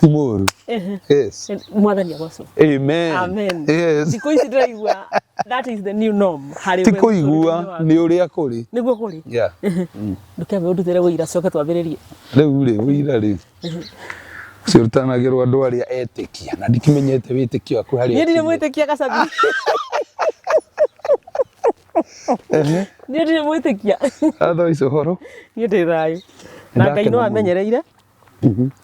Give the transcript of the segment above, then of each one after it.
Timuru. Yes. Mwathani agoco. Amen. Amen. Yes. Thikũ ici ndĩraigua that is the new norm. Ti kũigua nĩ ũrĩa kũrĩ. Nĩguo kũrĩ. Yeah. Ndũkebe ũndutĩre wĩira coke twambĩrĩrie. Rĩu rĩ wĩira rĩ. Cirutanagĩrwo andũ arĩa etĩkia na ndikimenyete wĩtĩkio waku harĩa. Niĩ ndirĩ mwĩtĩkia Gacathi. Niĩ ndirĩ mwĩtĩkia. Atho icio horo. Niĩ ndĩ thayũ. Na Ngai no amenyereire.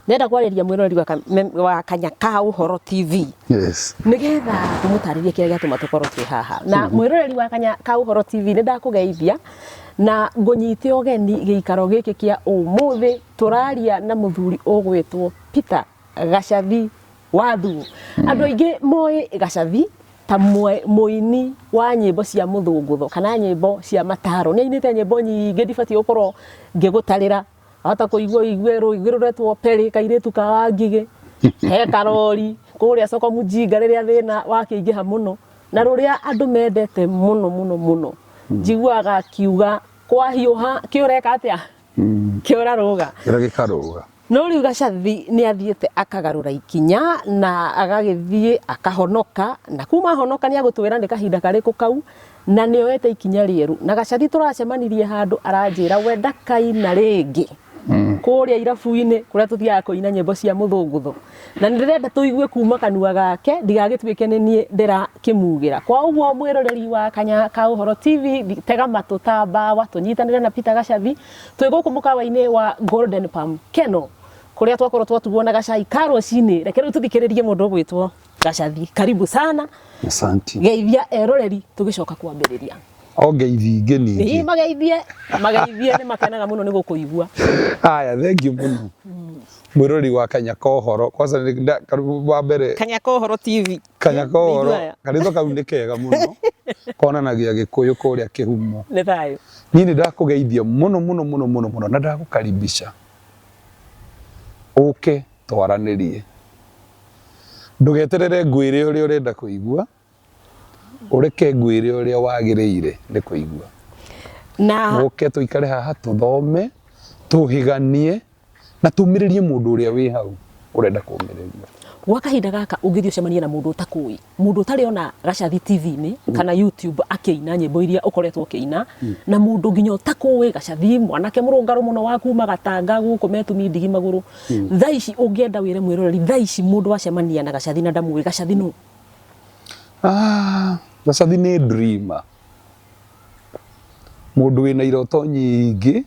Nenda kwarĩria mwĩroreri wa Kanya ka Ũhoro TV. Yes. Nĩgetha tũmũtarĩrie kĩrĩa gĩatũma tũkorwo twĩ haha. Na mwĩroreri wa Kanya ka Ũhoro TV nĩ ndakũgeithia na ngũnyite ũgeni gĩikaro gĩkĩ kĩa ũmũthĩ tũraria na mũthuri ũgwĩtwo Peter Gacathi Wathu. Andũ aingĩ moĩ Gacathi ta mũini wa nyĩmbo cia mũthũngũtho kana nyĩmbo cia mataro. Nĩ ainĩte nyĩmbo nyingĩ ndibatiĩ gũkorwo ngĩgũtarĩra. Hata kũigua rũigĩ rũretwo Peri kairĩtu ka Wangigĩ, he Karori, kũrĩa Soko Mujinga rĩrĩa thĩna wakĩingĩha mũno, na rũrĩa andũ mendete mũno. Njiguaga kiuga kwa hiũha kĩũreka atĩa? Kĩũrarũga. Gĩkarũga. No rĩu Gacathi nĩ athiĩte akagarũra ikinya na agagĩthiĩ akahonoka, na kuma honoka nĩ agũtwĩra nĩ kahinda karĩkũ kau, na nĩ oete ikinya rĩeru. Na Gacathi tũracemanirie handũ aranjĩra we ndakaina rĩngĩ. Kũrĩa irabu-inĩ kũrĩa tũthiaga kũina nyĩmbo cia mũthũngũtho. Na nĩndĩrenda tũigue kuma kanua gake ndigagĩtuĩke nĩ niĩ ndĩrakĩmugĩra. Kwa ũguo mwĩroreri wa Kanya ka Ũhoro TV tega matũ ta mbawa tũnyitanĩre na Peter Gacathi twĩ gũkũ mũkawa-inĩ wa Golden Palm Keno kũrĩa twakorwo twatugwo na gacai ka rũcinĩ. Reke rĩu tũthikĩrĩrie mũndũ ũgwĩtwo Gacathi. Karibu sana. Asante. Geithia eroreri tũgĩcoka kwambĩrĩria. Ngeithi ingĩ ningĩ. Mageithie nĩ makenaga mũno nĩ gũkũigua. Aya, thank you mũno. Mwĩroreri wa Kanya ka Ũhoro. Kwanza wa mbere Kanya ka Ũhoro TV. Kanya ka Ũhoro. Kanitha kau nĩ kega mũno. Konanagia Gĩkũyũ kũrĩa kĩhumo. Nĩ thayũ. Niĩ nĩ ndakũgeithia mũno na ndagũkaribisha. Ũke twaranĩrie. Ndũgeterere ngwĩre ũrĩa ũrenda kũigua. Ureke ngwĩre ũrĩa wagĩrĩire nĩ kũigua. Na ũke tũikare haha tũthome, tũhĩganie na tũmĩrĩrie mũndũ ũrĩa wĩ hau ũrenda kũmĩrĩria. Gwa kahinda gaka ũngĩthiĩ ũcemanie na mũndũ ũtakũĩ, mũndũ ũtarĩ ona Gacathi TV-inĩ kana YouTube akĩina nyĩmbo iria ũkoretwo ũkĩina, na mũndũ nginya ũtakũĩ Gacathi mwanake mũrũngarũ mũno wa kuma Gatanga gũkũ metumi ndigi magũrũ. Thaa ici ũngĩenda wĩre mwĩroreri, thaa ici mũndũ wacemania na Gacathi na ndamũĩ Gacathi nũ? Gacathi nĩ dreamer. Mũndũ wĩna iroto nyingĩ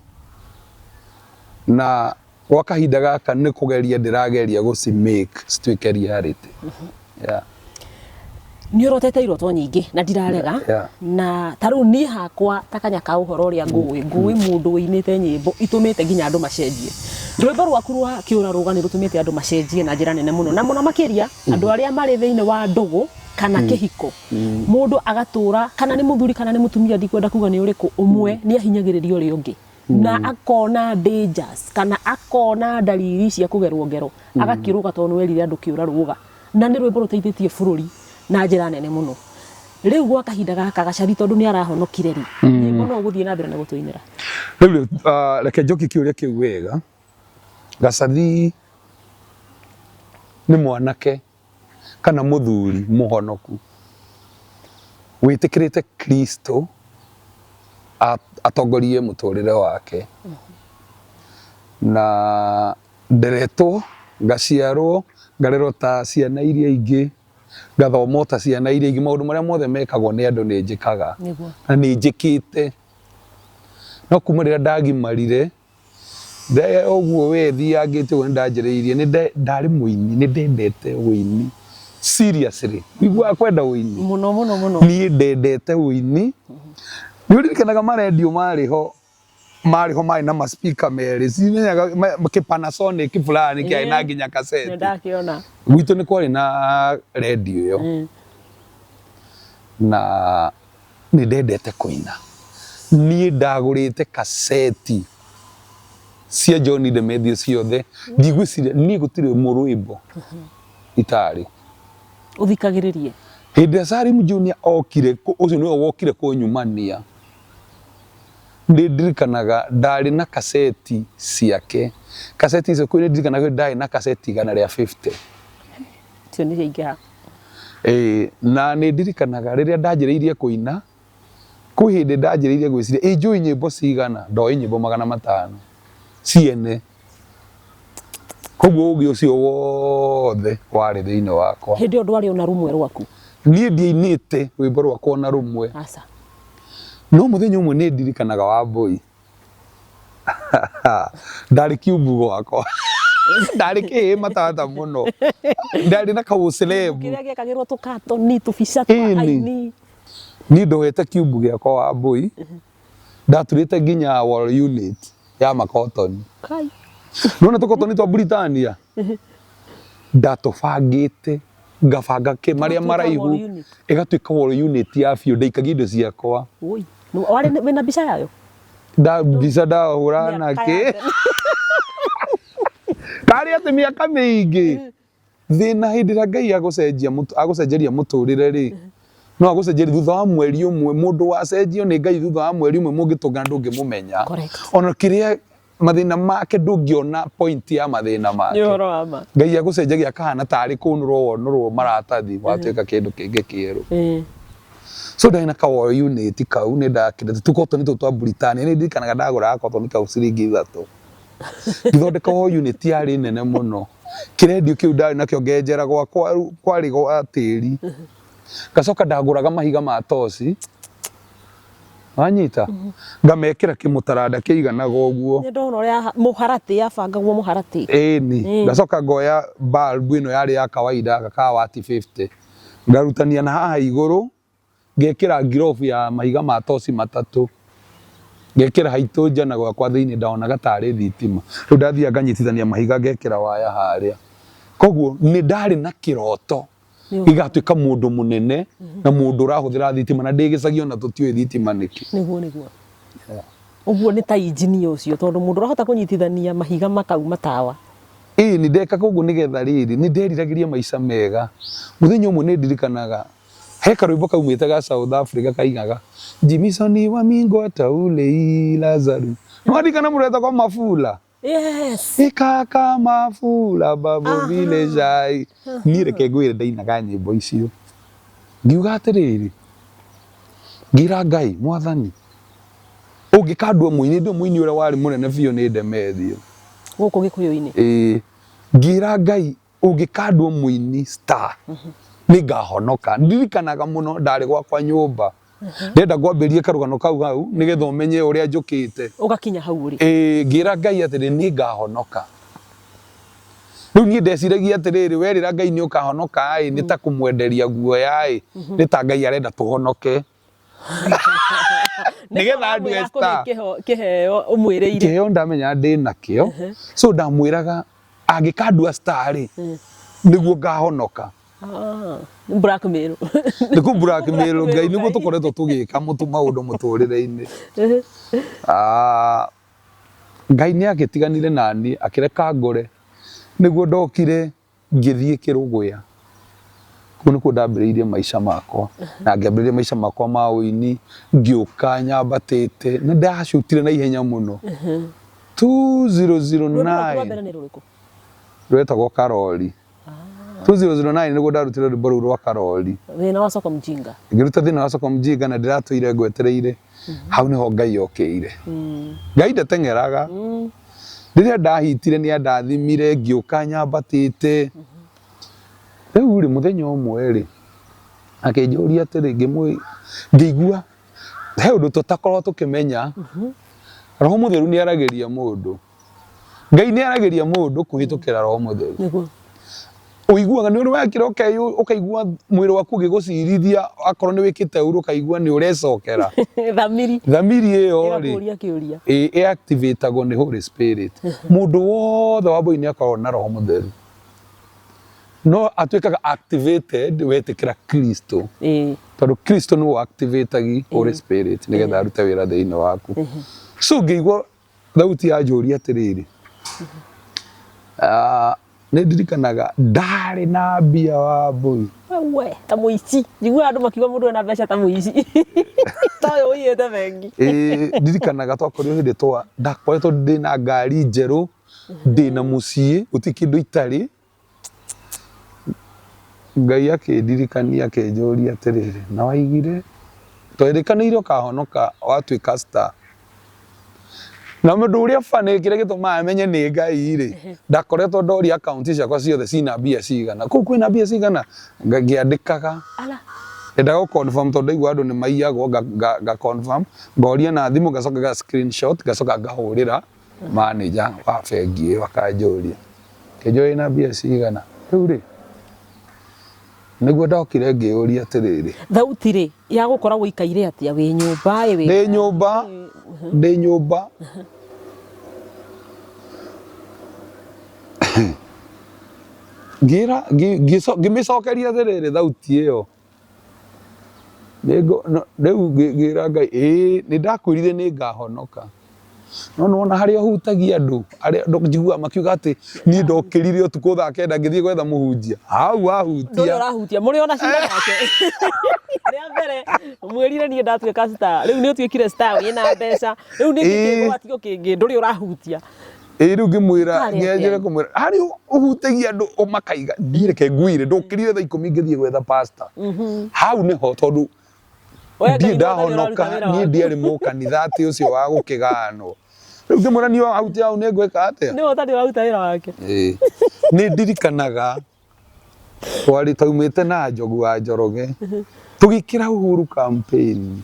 na gwa kahinda gaka nĩ kũgeria ndĩrageria gũcimake cituĩke reality. Nĩ ũrotete iroto nyingĩ na ndirarega na tarĩu niĩ hakwa ta Kanya ka Ũhoro ũrĩa ngũĩ mũndũ wĩinĩte nyĩmbo itũmĩte nginya andũ macenjie. Rwĩmbo rwaku rwa Kĩũrarũga nĩ rũtũmĩte andũ macenjie na njĩra nene mũno na mũno makĩria andũ arĩa marĩ thĩinĩ wa ndũgũ kana kĩhiko. Mũndũ agatũra kana nĩ mũthuri kana nĩ mũtumia ndikwenda kuga nĩ ũrĩkũ ũmwe nĩ ahinyagĩrĩria ũrĩa ũngĩ na akona dangers kana akona dalili cia kũgerwo ngero agakĩrũga tondũ werire andũ Kĩũrarũga na nĩ rwĩmbo rũteithĩtie bũrũri na njĩra nene mũno. Rĩu gwa kahinda gaka Gacathi tondũ nĩ arahonokire rĩ nyĩmbo no gũthiĩ na mbere na gũtũinĩra. Rĩu reke njoki kĩũria kĩu wega. Gacathi nĩ mwanake kana mũthuri mũhonoku wĩtĩkĩrĩte Kristo atongorie mũtũrĩre wake na nderetwo ngaciarwo ngarerwo ta ciana iria ingĩ ngathoma ta ciana iria ingĩ maũndũ marĩa mothe mekagwo nĩ andũ nĩ njĩkaga na nĩ njĩkĩte no kuma rĩrĩa ndagimarire ũguo we thiangĩte ũguo ndanjĩrĩirie ndarĩ mũini nĩ ndendete ũini seriously wiguaga kwenda ũini mũno niĩ ndendete ũini nĩ ũririkanaga marendio marĩho marĩ na maspika merĩ cimenyaga kĩ-Panasonic fulani kĩarĩ na nginya kaseti ndakiona gwitũ nĩ kwarĩ na rendio ĩyo na nĩ ndendete kũina niĩ ndagũrĩte kaseti cia John de Medio ciothe ndigwĩciria niĩ gũtirĩ mũrũimbo itarĩ uthikagĩrĩrie hĩndĩ ya Salim Junior okire ũcio nĩwe wokire kũnyumania ndirikanaga ndari na kaseti ciake kaseti icio kwĩ ndirikanaga ndari na kaseti 150 tio nĩ ingĩha na nĩ ndirikanaga rĩrĩa ndanjĩrĩirie kũina kwĩ hĩndĩ ndanjĩrĩirie gwĩciria njũĩ nyĩmbo cigana ndoĩ nyĩmbo 500 ciene koguo ũgĩ ũcio wothe warĩ thĩinĩ wakwa hĩndĩ ĩyo ndwarĩ ona rumwe rwaku niĩ ndiainĩte rwĩmbo rwakwa na rumwe aca no mũthenya ũmwe nĩ ndirikanaga Wambũi ndarĩ kiumbu gwakwa ndarĩ kĩhĩ matata mũno ndarĩ na kaũcelebu kĩrĩa gĩkagĩrwo tũkatoni tũbica twa aini niĩ ndoete kiumbu gĩakwa Wambũi ndaturĩte nginya wall unit ya makotoni kai nona tũkotoni twa Britania ndatũbangĩte ngabanga marĩa maraihu ĩgatuĩka wall unit ya biũ ndaikagia indo ciakwa oi warĩ wĩna mbica yayo mbica ndahũra nake karĩ atĩ mĩaka mĩingĩ thĩna hĩndĩ ĩrĩa Ngai agũcenjeria mũtũrĩre rĩ no agũcenjeria thutha wa mweri ũmwe mũndũ wacenjio nĩ Ngai thutha wa mweri ũmwe mũngĩtũngana ndũngĩmũmenya ona kĩrĩa mathĩna make ndũngĩona point ya mathĩna make nĩ ũhoro wa ma Ngai agũcenjagia akahana tarĩ kũnũrwo wonũrwo maratathi watuĩka kĩndũ kĩngĩ kĩerũ so ndarĩ na wall unit kau nĩ ndakĩrete tũkotoni tũu twa Britania nĩ ndirikanaga ndagũraga kotoni kau ciringi 3 ngĩthondeka wall unit yarĩ nene mũno kĩrendio kĩu ndarĩ nakĩo ngenjera gwakwa kwarĩ gwa tĩri ngacoka ndagũraga mahiga ma toci wanyita ngamekĩra kĩmũtaranda kĩiganaga ũguo nĩ ndona ũrĩa mũharatĩ yabangagwo mũharatĩ ĩni ngacoka ngoya bulb ĩno yarĩ ya kawaida gaka wati 50 ngarutania na haha igũrũ ngekĩra ngirobu ya mahiga ma toci 3 ngekĩra haitũ njana gwakwa thĩinĩ ndaonaga tarĩ thitima rĩu ndathiaga nganyitithania mahiga ngekĩra waya harĩa koguo nĩ ndarĩ na kĩroto igatuĩka mũndũ mũnene na mũndũ ũrahũthĩra thitima na ndĩgĩcagio na tũtiũĩ thitima nĩkĩ nĩguo ũguo nĩ ta injinia ũcio tondũ mũndũ ũrahota kũnyitithania mahiga makau matawa nĩ ndeka koguo nĩgetha rĩrĩ nĩ nderiragĩria maica mega mũthenya ũmwe nĩ ndirikanaga he karwĩmbo kaumĩte ga South Africa kaigaga Jimison wa mingota ule Lazarus nĩwaririkana mũndũ wetagwo Mafula yes ikaka Mafula babu village ai niĩ reke ngwĩre ndainaga nyĩmbo icio ngiuga atĩrĩrĩ ngira Ngai mwathani ũngĩkandua mũini ndĩ mũini ũrĩa warĩ mũnene biũ nĩ Ndemethio gũkũ Gĩkũyũ-inĩ ngira Ngai ũngĩkandua mũini star nĩ ngahonoka ndirikanaga mũno ndarĩ gwakwa nyũmba ndenda ngwambĩrie karũgano kau hau nĩgetha ũmenye ũrĩa njũkĩte ũgakinya hau ũrĩ ngira Ngai atĩrĩ nĩ ngahonoka rĩu niĩ ndeciragia atĩrĩrĩ werĩra Ngai nĩ ũkahonoka nĩ ta kũmwenderia guoya nĩ ta Ngai arenda tũhonoke nĩgetha andue star kĩheo ũmwĩrĩire kĩheo ndamenya ndĩ nakĩo so ndamwĩraga angĩkandua star nĩguo ngahonoka blackmail nĩkũ blackmail Ngai nĩguo tũkoretwo tũgĩka maũndũ mũtũrĩre-inĩ Ngai nĩ agĩtiganire nani akĩreka ngore nĩguo ndokire ngĩthiĩ Kĩrũgũya kũu nĩkuo ndambĩrĩirie maica makwa na ngĩambĩrĩria maica makwa ma ũini ngĩũka nyambatĩte na ndacutire na ihenya mũno 2009 rwetagwo Karori 2009 nĩguo ndarutire rwĩmbo rũu rwa Karori thĩna wa Soko Mjinga ngĩruta thĩna wa Soko Mjinga na ndĩratũire ngwetereire hau nĩho Ngai okĩire Ngai ndateng'eraga rĩrĩa ndahitire nĩ andathimire ngĩũka nyambatĩte rĩu rĩ mũthenya ũmwe rĩ akĩnjũria atĩrĩ ngĩigua he ũndũ tũtakorwo tũkĩmenya Roho Mũtheru nĩ aragĩria mũndũ Ngai nĩ aragĩria mũndũ kũhĩtũkĩra Roho Mũtheru ũiguaga nĩ ũrĩ wekĩra ũkaigua mwĩrĩ waku ũgĩgũcirithia akorwo nĩ wĩkĩte ũru ũkaigua nĩ ũrecokera thamiri ĩyo rĩ ĩactivatagwo nĩ Holy Spirit mũndũ wothe Wambũi nĩ akoragwo na Roho Mũtheru no atuĩkaga activated wetĩkĩra Kristo tondũ Kristo nĩwe activataga Holy Spirit nĩgetha arute wĩra thĩinĩ waku so ngĩigua thauti yanjũria atĩrĩrĩ nĩ ndirikanaga ndarĩ na mbia Wambũi we ta muici njigua andu makiuga mundu ena mbeca ta muici tayo uyete bengi ndirikanaga twakorirwo hindi ndakoretwo ndina ngari njeru ndina mucii guti kindu itari Ngai akindirikania akinjuria atiriri na waigire twerikanire ukahonoka watuika star na mundu uria fane kire gituma amenye ni Ngai ri ndakoretwo ndori account ciakwa ciothe cina mbia cigana kuu kwina mbia cigana ngiandikaga enda go confirm tondu igwa andu ni maiyagwo ga confirm ngoria na thimu gacoka ga screenshot gacoka ngahurira manager wa bengi wakanjuria kinjoi na mbia cigana riu ri niguo ndokire ngiuria atiriri thauti ri ya gukora guikaire atia wi nyumba ndi nyumba ngira ngimicokeria atiriri thauti iyo riu ngira Ngai ni ndakwirire ni ngahonoka no nona haria hutagia andu aria njigua makiuga ati ni ndokirire utuku thaa 9 ngithie gwetha muhunjia hau ahutia ndu arahutia muri ona cira yake ria mbere mwirire ni ndatuika star riu ni utuikire star wina mbeca riu ni kigwa atigo kingi nduri urahutia riu ngimwira ngienjere kumwira haria uhutagia andu umakaiga ndireke nguire ndokirire thaa 10 ngithie gwetha pastor hau niho tondu ndi ndahonoka ni ndiari mukanitha ati ucio wa gukiganwo riu ngimwira ni ahutia au ni ngweka atia ni utari urahuta wira wake ni ndirikanaga twari taumite na Njogu wa Njoroge tugikira Uhuru campaign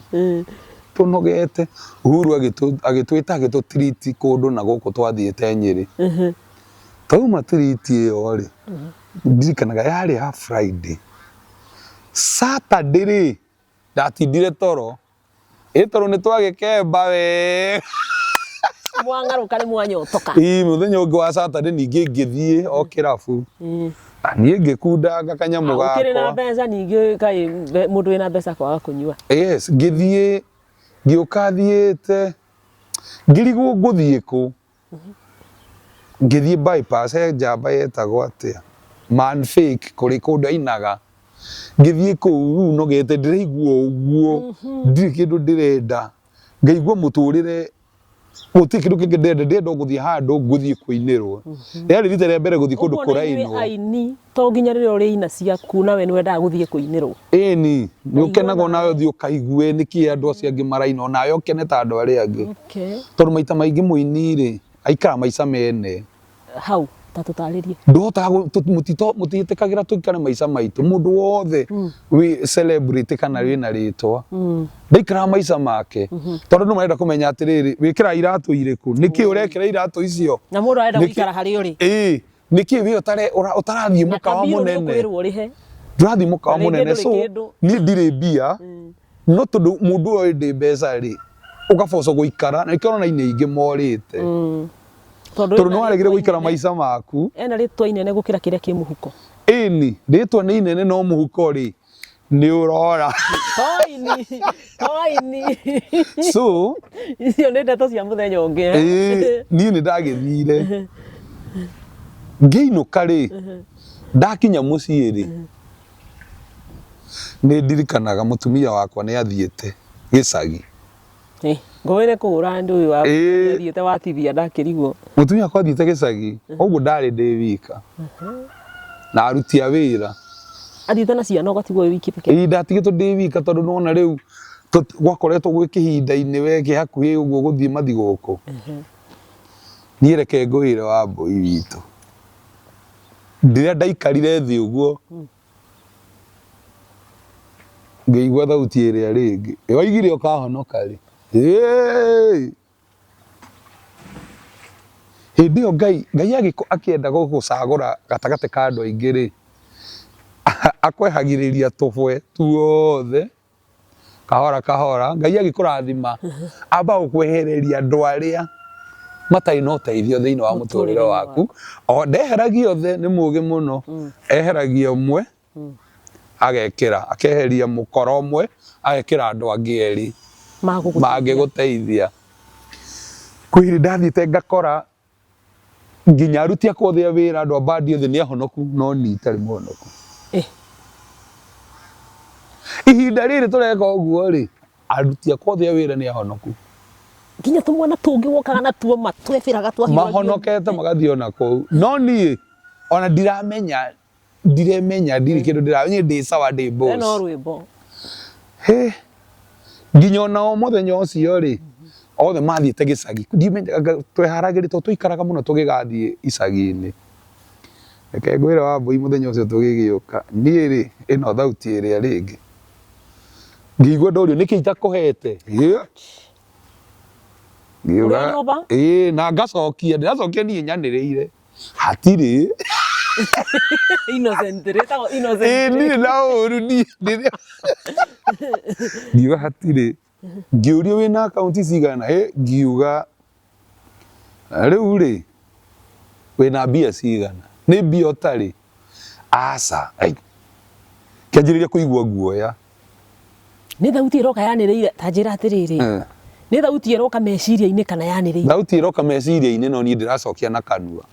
tunogete Uhuru agitwita agitutriti kundu na guku twathiite Nyeri tauma triti iyo ri ndirikanaga yari ha Friday Saturday ri ndatindire toro toro ni twagikemba we mwangaruka ni mwanyotoka muthenya ungi wa Saturday ningi ngithie o kirabu ni ngikunda gakanyamu gakwa ukire na mbeca ningi kai mundu wina mbeca kwaga kunyua yes ngithie ngiuka thiete ngirigwo nguthie ku ngithie bypass njamba yetagwo atia man fake kuri kundu ainaga ngithie kuu nogete ndiraigua uguo ndiri kindu ndirenda ngaigua muturire guti kindu kingi ndenda guthie handu nguthie kuinirwo yari rita ria mbere guthie kundu kurainwo aini to nginya rire uri ina ciaku nawe ni wendaga guthie kuinirwo ni ukenaga nawe uthie ukaigue niki andu acio angi maraina nawe ukene ta andu aria angi tondu maita maingi muini ri aikara maica mene hau tatutaririe ndotaga mutitikagira tukare maica maitu mundu wothe wi celebrity kana wina ritwa ndikara maica make tondu no marenda kumenya atiriri wikira iratu iriku niki urekira iratu icio na mundu arenda guikara hari uri niki wi utarathie mukawa munene ndurathie mukawa munene so ni ndire mbia no tondu mundu oyo ndi mbeca ri ugaboco guikara na ikoro na ine ingi morite tondu no aregire guikara maica maku ena ritwa inene gukira kiria ki muhuko ni ritwa ni inene no muhuko ri ni urora toini so icio ni ndeto cia muthenya ungi ni ndagithire ngeinuka ri ndakinya mucii ri ni ndirikanaga mutumia wakwa ni athiete gicagi ngoire kuhura ndu uyu athiete watithia ndakirigwo mutumia wakwa athiete gicagi uguo ndari ndi wika na aruti a wira athiete na ciana ugatigwo wiki peke ndatigitwo ndi wika tondu nona riu gwakoretwo gwi kihinda-ini we ki hakuhi uguo guthie mathiguku ni reke ngwire wa mbui witu ndiria ndaikarire thi uguo ngeigua thauti iria ringi waigire ukahonoka ri hindi iyo Ngai akienda gugucagura gatagati ka andu aingi ri akwehagiriria tubwe tuothe kahora kahora Ngai agikurathima amba gukwehereria andu aria matai no teithio thiini wa muturire waku o ndeheragia othe ni mugi muno eheragia umwe agekira akeheria mukoro umwe agekira andu angi eri magiguteithia kwiri ndathiite ngakora nginya aruti akwa othe a wira andu a bandi othe ni ahonoku no ni itari muhonoku ihinda rĩrĩ tũreka ũguo rĩ aruti akwa othe a wĩra nĩ ahonoku nginya tũmwana tũngĩ wokaga na tuo matwebĩraga twahiragia mahonokete magathiĩ ona kũu no niĩ ona ndiremenya ndirĩ kĩndũ ndĩramenya ndĩ sawa ndĩ boss no rwĩmbo nginya ona o mũthenya ũcio rĩ othe mathiĩte gĩcagi ndimenyaga tweharagĩrĩtwo tũikaraga mũno tũgĩgathiĩ icagi-inĩ reke ngwĩre Wambui mũthenya ũcio tũgĩgĩũka niĩ rĩ ĩno thauti ĩrĩa rĩngĩ ngĩigua ndorio nĩkĩ itakũhete ngiuga na ngacokia ndĩracokia niĩ nyanĩrĩire hatirĩ innocent niĩ na ũru niĩ ngiuga hatirĩ ngĩũrio wĩna akaunti cigana ngiuga rĩu rĩ wĩna mbia cigana nĩ mbia ũtarĩ aca kĩanjĩrĩria kũigua guoya nĩ thauti ĩroka yanĩrĩire ta njĩra atĩrĩrĩ nĩ thauti ĩroka meciria-inĩ kana yanĩrĩire thauti ĩroka meciria-inĩ no niĩ ndĩracokia na kanua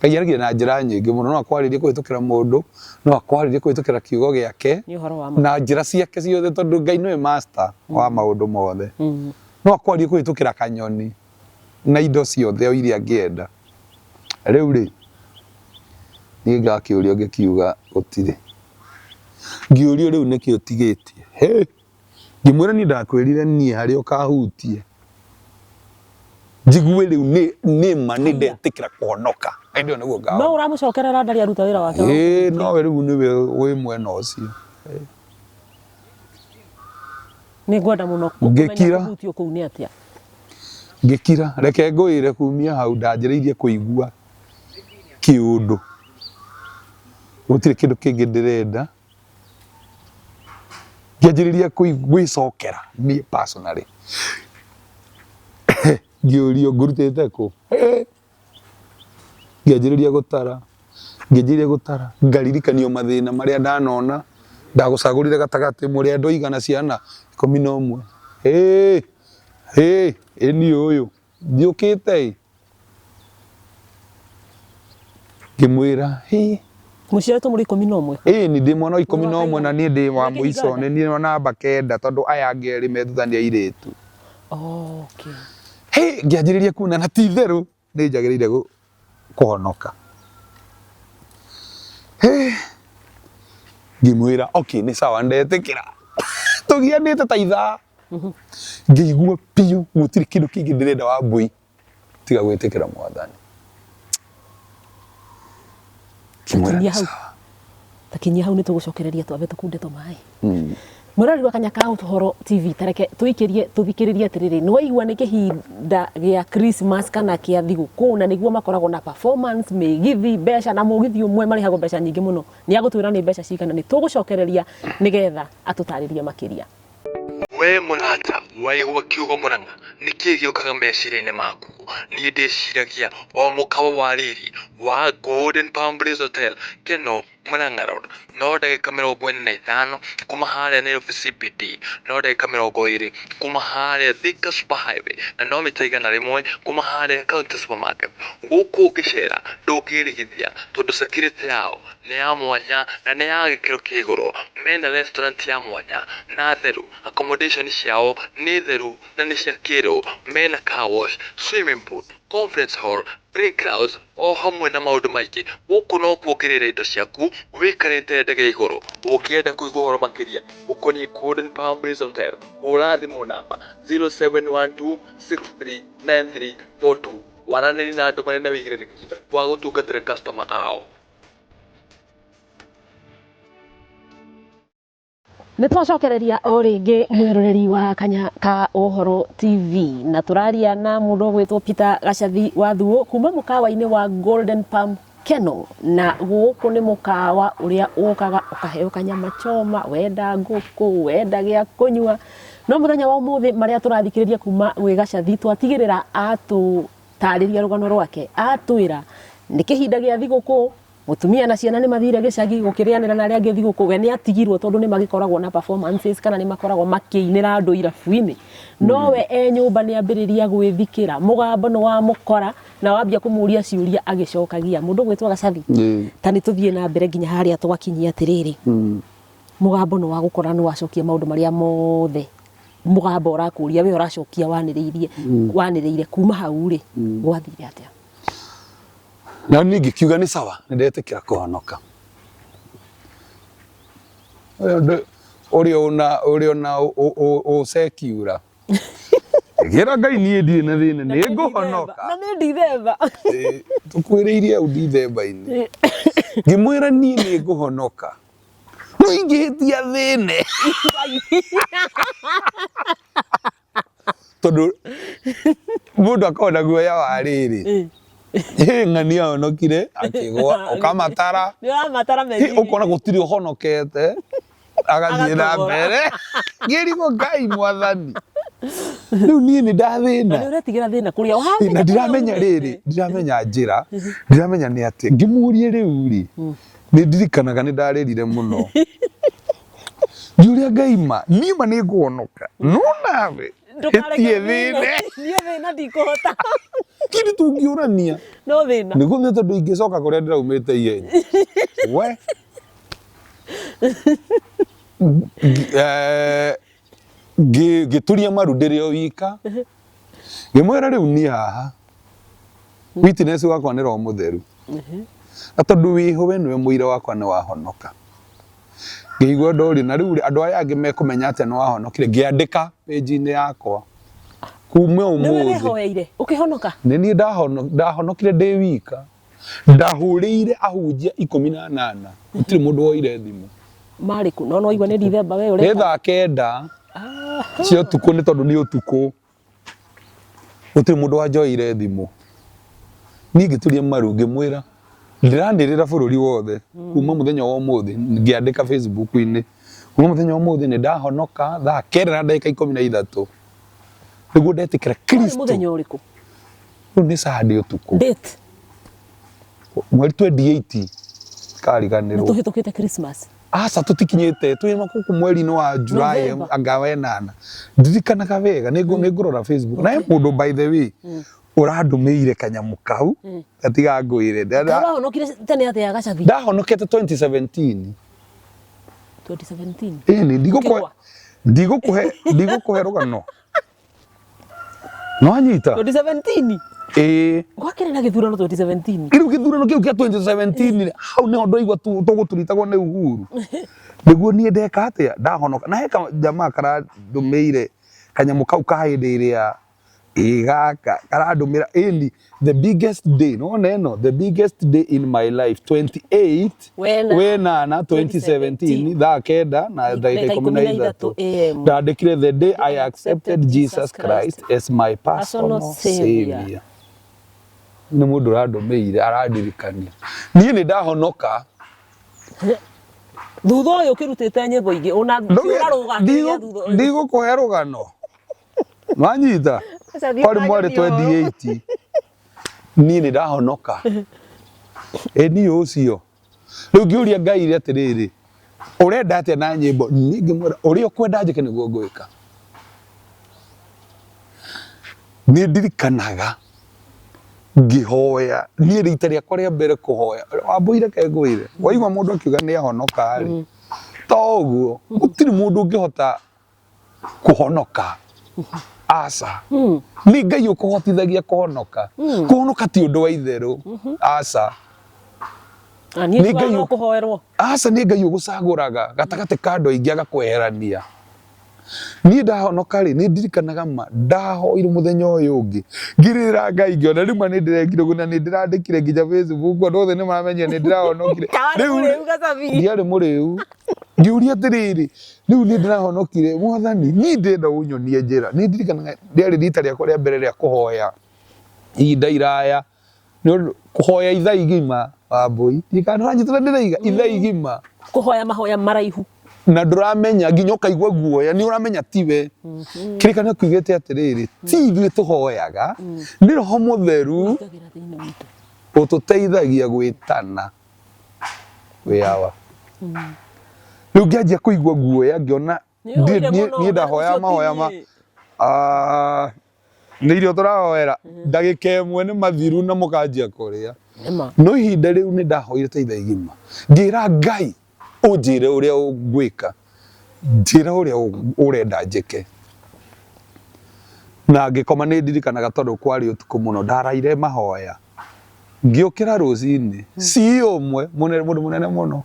Ngai aragia na njĩra nyingĩ mũno no akwarĩrie kũhĩtũkĩra mũndũ no akwarĩrie kũhĩtũkĩra kiugo gĩake na njĩra ciake ciothe tondũ Ngai nĩwe master wa maũndũ mothe no akwarĩrie kũhĩtũkĩra kanyoni na indo ciothe o iria angĩenda rĩu rĩ niĩ ngakĩũrio ngĩkiuga gũtirĩ ngĩũrio rĩu nĩkĩ ũtigĩtie ngĩmwĩra niĩ ndakwĩrire niĩ harĩa ũkahutie njigue rĩu nĩ ma nĩ ndetĩkĩra kũhonoka ndio nĩguo ngao no ũramũcokerera ndarĩ aruta wĩra wake no we rĩu nĩwe wĩ mwena ũcio nĩ ngwenda mũno kũmenya kũhutio kũu nĩ atĩa ngĩkira reke ngũĩre kumia hau ndanjĩrĩirie kũigua kĩũndũ gũtirĩ kĩndũ kĩngĩ ndĩrenda ngĩanjĩrĩria gwĩcokera niĩ personally ngĩũrio ngũrutĩte kũ ngĩanjĩrĩria gũtara ngaririkanio mathĩna marĩa ndanona ndagũcagũrire gatagatĩ mũrĩ andũ igana ciana 11 ĩni ũyũ ndiũkĩte ngĩmwĩra mũciaritwo mũrĩ 11 nĩ ndĩ mwana 11 na niĩ ndĩ wa mũico nĩ niĩ namba 9 tondũ aya angĩ erĩ methuthania airĩtu ngĩanjĩrĩria kuona na ti itherũ nĩ njagĩrĩire kũhonoka ngĩmwĩra nĩ sawa ndetĩkĩra tũgianĩte ta ithaa ngĩigua piũ gũtirĩ kĩndũ kĩngĩ ndĩrenda Wambui tiga gwĩtĩkĩra Mwathani takinyia hau nĩ tũgũcokereria twambe tũkunde tũmaĩ mũrori wa Kanya ka Ũhoro TV tareke tũthikĩrĩrie atĩrĩrĩ nĩ waigua nĩ kĩhinda gĩa Christmas kana kĩa thigũkũ na nĩguo makoragwo na performance mĩgithi mbeca na mũgithi ũmwe marĩhagwo mbeca nyingĩ mũno nĩ agũtwĩra nĩ mbeca cigana nĩ tũgũcokereria nĩgetha atũtarĩrie makĩria we mũrata waigua kiugo Mũrang'a nĩkĩ gĩũkaga meciria-inĩ maku niĩ ndĩciragia o mũkawa wa riri wa Golden Palm Breeze Hotel Keno Mũrang'a Road no ndagĩka 45 kuma harĩa Nairobi CBD no ndagĩka 20 kuma harĩa Thika Super Highway na no mita 100 kuma harĩa County Supermarket gũkũ ũngĩcera ndũngĩrigithia tondũ security yao nĩ ya mwanya na nĩ ya gĩkĩro kĩa igũrũ mena restaurant ya mwanya na theru accommodation ciao nĩ theru na nĩ cia kĩrĩu mena car wash swimming pool conference hall playgrounds o hamwe na maũndũ maingĩ gũkũ no kuongerera indo ciaku wĩikarĩte ndege igũrũ ũkĩenda kũigua ũhoro makĩria ũkoniĩ Golden Palm Breeze Hotel hũra thimũ namba 0712639342 waranĩria na andũ marĩ na wĩigĩrĩrĩki wa gũtungatĩra customer ao. nĩ twacokereria o rĩngĩ mwĩroreri wa Kanya ka Ũhoro TV na tũraria na mũndũ gwĩtwo Peter Gacathi wa Thuo kuma mũkawa-inĩ wa Golden Palm Keno na gũkũ nĩ mũkawa ũrĩa ũkaga ũkaheo kanyama choma wenda ngũkũ wenda gĩa kũnyua no mũthenya wa ũmũthĩ marĩa tũrathikĩrĩria kuma gwĩ Gacathi twatigĩrĩra atũtarĩria rũgano rwake atwĩra nĩ kĩhinda gĩa thigũkũ mutumia na ciana ni mathire gicagi gukirianira na aria angi thiguku we ni atigirwo tondu ni magikoragwo na performances kana ni makoragwo makiinira andu irabu-ini nowe nyumba ni ambiriria gwithikira mugambo no wa mukora na wambia kumuria ciuria agicokagia mundu gwitwa Gacathi tani tuthie na mbere nginya haria twakinyia atiriri mugambo no wa gukora no wacokia maundu maria mothe mugambo urakuria we uracokia waniriire kuma hau ri gwathire atia na ningi kiuga ni sawa ndetekira kuhonoka ori ona o sekiura gira Ngai nie ndi na thina ni nguhonoka na ni ndithemba tukwiriirie au ndithemba-ini ngimwira nie ni nguhonoka no ingihitia thine tondu mundu akona guoya wa riri ng'ani ahonokire akigwa ukamatara ni wamatara mezi ukona gutiri uhonokete agathie na mbere ngirigo Ngai mwathani riu nie ni ndathina ni uretigira thina kuria uhamenya na ndiramenya riri ndiramenya njira ndiramenya ni ati ngimurie riu ri ni ndirikanaga ni ndaririre muno ngiuria Ngai ma nima ni nguhonoka no nawe etie thine nie thina ndikuhota kiri tungiurania no thina ni guthie tondu ingicoka kuria ndiraumite ihenya we gituria maru ndiri o wika ngimwira riu ni haha witness wakwa ni ro mutheru tondu wiho we niwe muira wakwa ni wahonoka ngigwa ndori na riu andu aya angi mekumenya ati ni wahonokire ngiandika page-ini yakwa kuma umuthi ni hoyeire ukihonoka ni ni ndahonokire ndi wika ndahurire ahunjia 18 gutiri mundu woire thimu mariku no igwa ni ndithemba we uri thaa kenda cio tuku ni tondu ni utuku gutiri mundu wanjoire thimu ni ngituria maru ngimwira ndirandirira bururi wothe kuma muthenya wa umuthi ngiandika Facebook-ini kuma muthenya wa umuthi ni ndahonoka thaa kenda na ndagika 13 niguo ndetikira Kristo muthenya uriku riu ni Sunday utuku date mweri 28 kariganirwo tuhitukite Christmas asa tutikinyite twi makuku mweri-ini wa July anga wenana ndirikanaga wega ni ngurora Facebook na mundu by the way urandumiire kanyamu kau gatiga ngwire ndahonokire tene atia Gacathi ndahonokete 2017 ni ndigũkũhe rũgano no anyita 2017 gwakire na githurano 2017 riu githurano kiu kia 2017 hau niho ndoigua tuguturitagwo ni Uhuru niguo nie ndeka atia ndahonoka na heka jamaa karandumiire kanyamu kau ka hindi iria igaka karandumira ini the biggest day the biggest day in my life 28 wenana 2017 thaa kenda na ndagika 13 ndandikire the day I accepted Jesus Christ as my personal savior ni mundu randumiire arandirikania nie ni ndahonoka thutha uyu kirutite nyimbo ingi ona ruga ndigũkũhe rũgano mwanyita kwari mwari 28 nie ni ndahonoka ni ucio riu ngiuria Ngai ri atiriri urenda atia na nyimbo ngimwira uria ukwenda njike niguo ngwika ni ndirikanaga ngihoya nie rita riakwa ria mbere kuhoya wambuire ke ngwire waigua mundu akiuga ni ahonoka ri toguo gutiri mundu ungihota kuhonoka asa ni Ngai ukuhotithagia kuhonoka kuhonoka ti undu wa itheru asa ni Ngai ukuhoerwo asa ni Ngai ugucaguraga gatagati ka andu aingi agakweherania ni ndahonoka ri ni ndirikanaga ma ndahoire muthenya uyu ungi ngirira Ngai ngiona rima ni ndirekire guna ni ndirandikire nginya Facebook andu othe ni maramenya ni ndirahonokire riu ndiari muriu ngiuria atiriri riu ni ndirahonokire mwathani ni ndenda unyonie njira ni ndirikanaga ndiari rita riakwa ria mbere ria kuhoya ihinda iraya ni kuhoya ithaa igima wambui ndikananyitana ndiraiga ithaa igima kuhoya mahoya maraihu na nduramenya nginya ukaigua guoya ni uramenya tiwe kirikana kuigete atiriri ti ithuĩ tuhoyaga ni Roho Mutheru ututeithagia gwitana wiawa riu ngianjia kuigua guoya ngiona ni ndahoya mahoya ma nä irio tå rahoera ndagä ĩmwe nä mathiru na må kanjia kå rä a no ihinda rä u nä ndahoire ta ithaa igima ngä ra Ngai å njä re å rä a å ngwä ka njä ra å rä a å renda njäke na ngä koma nä ndirikanaga tondå kwarä å tukå må no ndaraire mahoya ngä å kä ra rå cinä CEO mwe må ndå må nene må no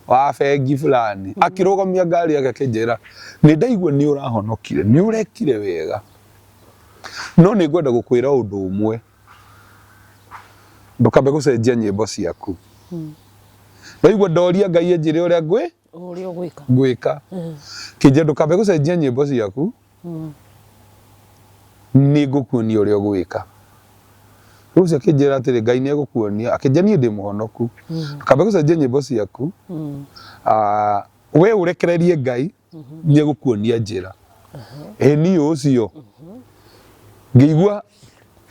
wa bengi fulani akä rå gamia ngari yake akä njä ra nä ndaigua nä å rahonokire nä å rekire wega no nä ngwenda gå kwä ra å ndå å mwe ndåkambe gå cenjia nyä mbo ciaku ndaigua ndoria Ngai anjä re å rä a ngwä ka kä nja ndåkambe gå cenjia nyä mbo ciaku nä ngå kuonia å rä a å gwä ka rä u cio akä njä ra atä rä Ngai nä egå kuonia akä nja niä ndä må honoku ndåkambe gå cenjia nyä mbo ciaku we å rekererie Ngai nä egå kuonia njä ra niä å cio ngĩigua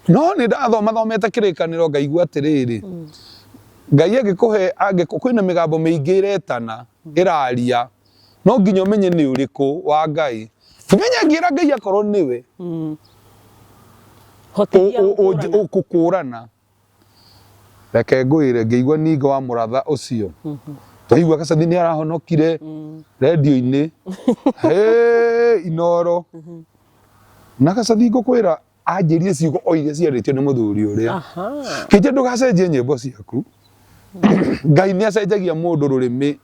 no nĩ ndathomete kĩrĩkanĩro ngaigua atĩrĩrĩ Ngai angĩkũhe kwĩna mĩgambo mĩingĩ ĩretana ĩraria no nginya ũmenye nĩ ũrĩkũ wa Ngai tũmenye ngĩra Ngai akorwo nĩwe ũkũkũrana reke ngwĩre ngĩigua ningĩ wa mũratha ũcio twaigua Gacathi nĩ arahonokire redio-inĩ Inoro na Gacathi ngũkwĩra anjĩrire ciugo o iria ciarĩtio nĩ mũthuri ũrĩa kĩnja ndũgacenjie nyĩmbo ciaku Ngai nĩ acenjagia mũndũ rũrĩmĩ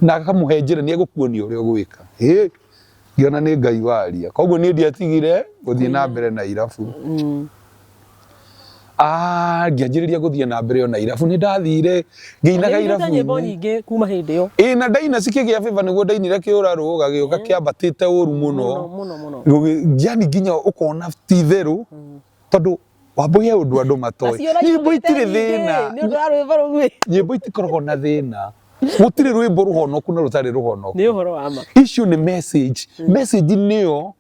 na akamũhe njĩra nĩ egũkuonia ũrĩa ũgwĩka ngĩona nĩ Ngai waria koguo niĩ ndiatigire gũthiĩ na mbere na irabu ngĩanjĩrĩria gũthiĩ na mbere na irabu nĩ ndathire ngĩinaga irabu nyĩmbo nyingĩ kuma hĩndĩ ĩyo na ndaina cikĩgĩa favor nĩguo ndainire kĩũra rũga gĩũka kĩambatĩte ũru mũno yani nginya ũkona ti therũ tondũ Wambũi he ũndũ andũ matoĩ nyĩmbo itirĩ thĩna nyĩmbo itikoragwo na thĩna gũtirĩ rwĩmbo rũhonoku na rũtarĩ rũhonoku nĩ ũhoro wa ma icio nĩ message nĩyo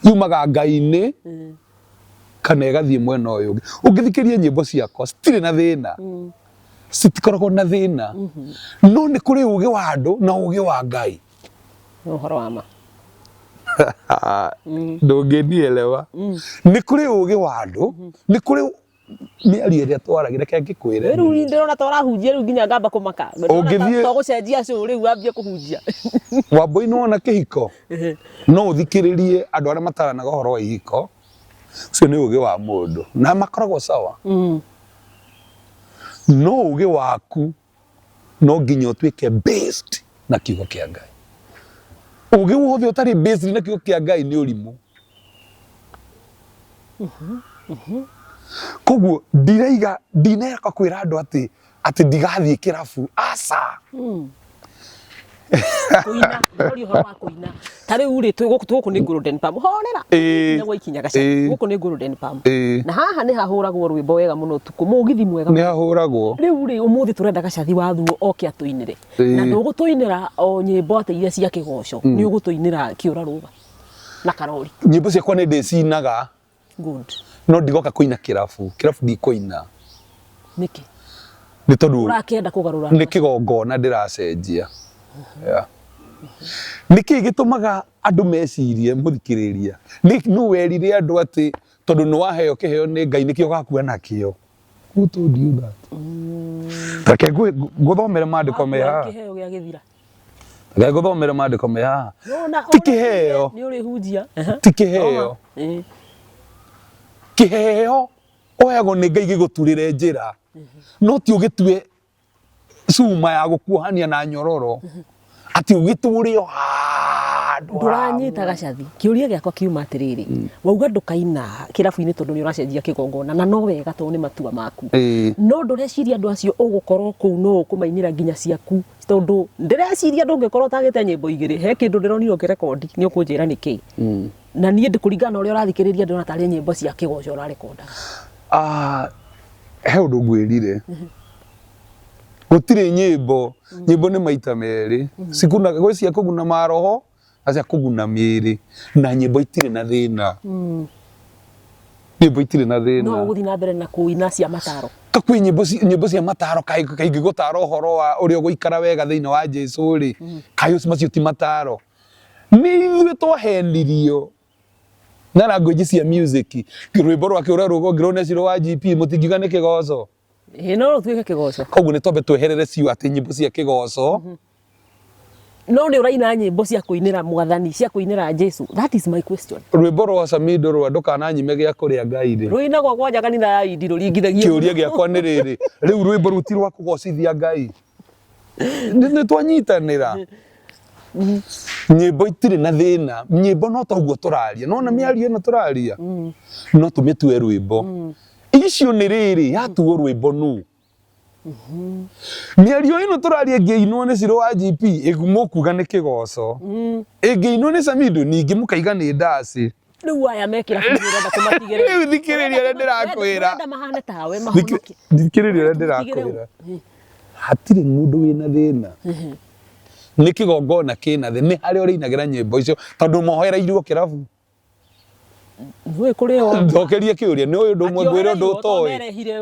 yumaga Ngai-inĩ kana ĩgathiĩ mwena ũyũ ũngĩ ũngĩthikĩria nyĩmbo ciakwa citirĩ na thĩna citikoragwo na thĩna no nĩ kũrĩ ũgĩ wa andũ na ũgĩ wa Ngai nĩ ũhoro wa ma ndũngĩnielewa nĩ kũrĩ ũgĩ wa andũ nĩ kũrĩ mĩario ĩrĩa twaragĩra reke ngĩkwĩre rĩu ndĩrona ta ũrahunjia rĩu nginya ngamba kũmaka tũgũcenjia cũ rĩu wambie kũhunjia Wambũi nĩwona kĩhiko no ũthikĩrĩrie andũ arĩa mataranaga ũhoro wa ihiko ũcio nĩ ũgĩ wa mũndũ na makoragwo sawa no ũgĩ waku no nginya ũtuĩke based na kiugo kĩa Ngai ũgĩ wothe ũtarĩ based na kiugo kĩa Ngai nĩ ũrimũ koguo ndineka kwĩra andũ atĩ ndigathiĩ kĩrabu aca kuina ndori ũhoro wa kuina ta rĩu rĩ gũkũ nĩ Golden Palm horera nyagwa ikinya Gacathi gũkũ nĩ Golden Palm na haha nĩ hahũragwo rwĩmbo wega mũno ũtukũ mũgithi mwega nĩ hahũragwo rĩu rĩ ũmũthĩ tũrenda Gacathi wathuo oke atũinĩre na ndũgũtũinĩra o nyĩmbo atĩ iria cia kĩgoco nĩ ũgũtũinĩra kĩũra rũga na karori nyĩmbo ciakwa nĩ ndĩcinaga good no ndigoka kũina kĩrabu ndikũina nĩkĩ nĩ tondũ ũrakĩenda kũgarũra nĩ kĩgongona ndĩracenjia nĩkĩ gĩtũmaga andũ mecirie mũthikĩrĩria nũ werire andũ atĩ tondũ nĩ waheo kĩheo nĩ Ngai nĩkĩo gakua nakĩo who told you that reke ngũthomere maandĩko me haha kĩheo gĩa gĩthira reke ngũthomere maandĩko me haha ti kĩheo nĩ ũrĩhunjia ti kĩheo kĩheo oyagwo nĩ Ngai gĩgũturĩre njĩra no ti ũgĩtue cuma ya gũkuohania na nyororo ati ũgĩtũre o handũ ndũranyita Gacathi kĩũria gĩakwa kiuma atĩrĩrĩ wauga ndũkaina kĩrabu-inĩ tondũ nĩ ũracenjia kĩgongona na no wega tondũ nĩ matua maku no ndũreciria andũ acio ũgũkorwo kũu no ũkũmainĩra nginya ciaku tondũ ndĩreciria ndũngĩkorwo ũtagĩte nyĩmbo igĩrĩ he kĩndũ ndĩronire ũkĩrekondi nĩ ũkũnjĩra nĩkĩ na niĩ ndĩkũringana ũrĩa ũrathikĩrĩria ndĩrona tarĩ nyĩmbo cia kĩgoco ũrarekonda he ũndũ ngwĩrire gũtirĩ nyĩmbo nĩ maita merĩ cikunaga gwĩ cia kũguna maroho na cia kũguna mĩĩrĩ na nyĩmbo itirĩ na thĩna nyĩmbo itirĩ na thĩna no ũgũthiĩ na mbere na kũina cia mataro kakwi nyimbo cia mataro kaingĩ gũtara ũhoro wa ũrĩa ũgũikara wega thĩinĩ wa Jesũ rĩ kaĩ macio ti mataro nĩ ithuĩ twahenirio na language cia music rwĩmbo rwake ũrĩa rũgongirwo nĩ ciro wa GP mũtingiuga nĩ kĩgoco no rũtuĩke kĩgoco koguo nĩ twambe tweherere ciu atĩ nyimbo cia kĩgoco no nĩ ũraina nyĩmbo cia kũinĩra mwathani cia kũinĩra Jesũ that is my question rwĩmbo rwa Samido rwa ndũkananyime gĩa kũrĩa Ngai rĩ rũinagwo kwa kanitha ya Idi rũringithagia kĩũria gĩakwa nĩ rĩrĩ rĩu rwĩmbo rũu ti rwa kũgocithia Ngai nĩ twanyitanĩra nyĩmbo itirĩ na thĩna nyĩmbo no toguo tũraria nona mĩario ĩno tũraria no tũmĩtue rwĩmbo icio nĩ rĩrĩ yatuo rwĩmbo nũ mĩario ĩno tũraria ĩngĩinwo nĩ Ciro wa GP mũkuga nĩ kĩgoco ĩngĩinwo nĩ Samido ningĩ mũkaiga nĩ ndaci rĩu aya mekĩra kũrenda kũmatigĩra rĩu thikĩrĩria ũrĩa ndĩrakwĩra ndĩrenda mahane tawe mahonoke thikĩrĩria ũrĩa ndĩrakwĩra hatirĩ mũndũ wĩna thĩna nĩ kĩgongona kĩna thĩ nĩ harĩa ũrĩinagĩra nyĩmbo icio tondũ mohereirwo kĩrabu Nũĩ kũrĩ o. Ndokerie kĩũria nĩ ũyũ ũndũ ũmwe ngwĩre ũndũ ũtoĩ.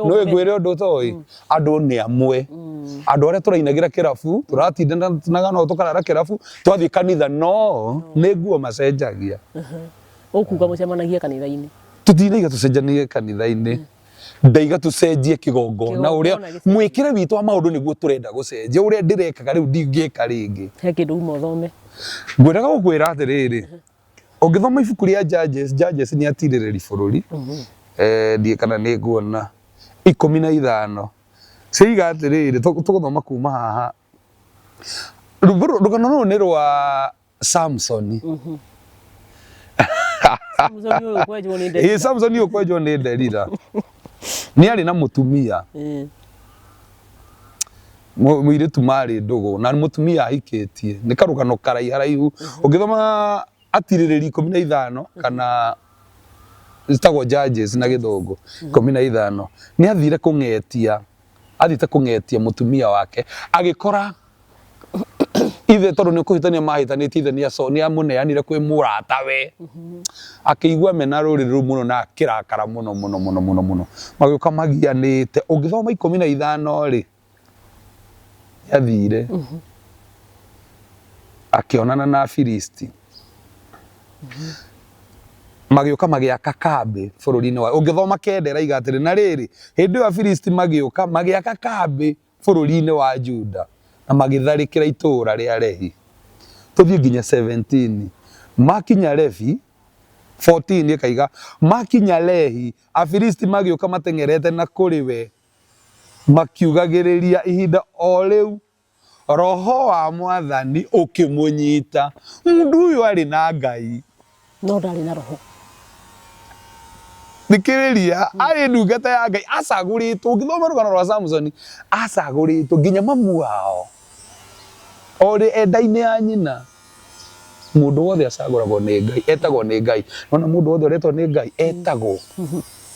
Nũĩ ngwĩre ũndũ ũtoĩ. Andũ nĩ amwe. Andũ arĩa tũrainagĩra kĩrabu, tũratindanaga no tũkarara kĩrabu, twathiĩ kanitha no nĩ nguo macenjagia. Ũkuga mũcemanagia kanitha-inĩ. Tũtinaiga tũcenjanie kanitha-inĩ. Ndaiga tũcenjie kĩgongona ũrĩa mwĩkĩre witũ wa maũndũ nĩguo tũrenda gũcenjia ũrĩa ndĩrekaga rĩu ndingĩka rĩngĩ. He kĩndũ uma ũthome. Ngwendaga gũkwĩra atĩrĩrĩ. Ũngĩthoma ibuku rĩa Judges nĩ atirĩrĩri bũrũri. Ndiĩ kana nĩ nguona 15. Ciiga atĩrĩrĩ tũgũthoma kuma haha. Rũgano rũrũ nĩ rwa Samson. Samson ũkwenjwo nĩ Delila. Nĩ arĩ na mũtumia. Mũirĩtu marĩ ndũgũ na mũtumia ahikĩtie. Nĩ karũgano karaiharaihu. Ũngĩthoma atirĩrĩri 15 kana zitagwo Judges na gĩthũngũ 15 nĩ athire kũng'etia mũtumia wake agĩkora ithe tondũ nĩ kũhĩtania mahĩtanĩtie ithe nĩ amũneanire kwĩ mũratawe akĩigua mena rũrĩrĩ rũu mũno na akĩrakara mũno magĩũka magianĩte. Ũngĩthoma 15 rĩ athire akĩonana na Filisti magĩũka magĩaka kambĩ bũrũri-inĩ wa ũngĩthoma Kenda raiga atĩrĩ na rĩrĩ hĩndĩ ĩyo Filisti magĩũka magĩaka kambĩ bũrũri-inĩ wa Juda na magĩtharĩkĩra itũũra rĩa Lehi. Tũthiĩ nginya 17 makinya Lehi 14 ĩkaiga makinya Lehi Afilisti magĩũka mateng'erete na kũrĩ we makiugagĩrĩria ihinda o rĩu Roho wa Mwathani ũkĩmũnyita. Mũndũ ũyũ arĩ na Ngai no ndarĩ na roho. Thikĩrĩria arĩ ndungata ya Ngai acagũrĩtwo. Ũngĩthoma rũgano rwa Samson acagũrĩtwo nginya mamu wao orĩ enda-inĩ ya nyina. Mũndũ wothe acagũragwo nĩ Ngai etagwo nĩ Ngai. Nona mũndũ wothe ũretwo nĩ Ngai etagwo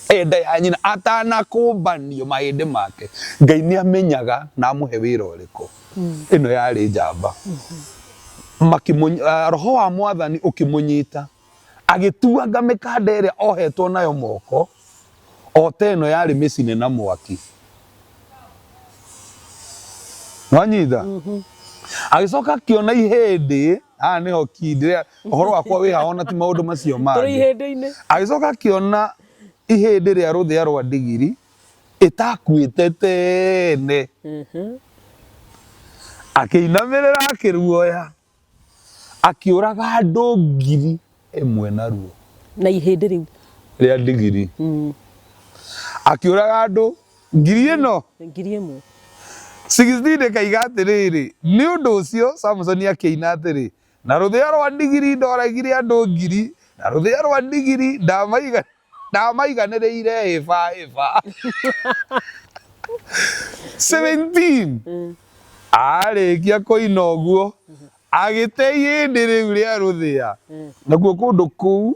enda ya nyina atanakũmbanio mahĩndĩ make. Ngai nĩ amenyaga na amũhe wĩra ũrĩkũ. Ĩno yarĩ njamba. Roho wa Mwathani ũkĩmũnyita agĩtuanga mĩkanda ĩrĩa ohetwo nayo moko o ta ĩno yarĩ mĩcine na mwaki. Wanyita agĩcoka akĩona ihĩndĩ haha nĩho kindi ũhoro wakwa wĩ haha ona ti maũndũ macio mangĩ. Agĩcoka akĩona ihĩndĩ rĩa rũthĩa rwa ndigiri ĩtakuĩte tene. Akĩinamĩrĩra akĩruoya akĩũraga andũ 1,000 naruo na ihĩndĩ rĩu rĩa ndigiri. Akĩũraga andũ 1,000 16 kaiga atĩrĩrĩ nĩ ũndũ ũcio Samson akĩina atĩrĩ na rũthĩa rwa ndigiri ndoragire andũ 1,000 na rũthĩa rwa ndigiri ndamaiganĩrĩire hĩba 17 arĩkia kũina ũguo agĩte ihĩndĩ rĩu rĩa rũthĩa naguo kũndũ kũu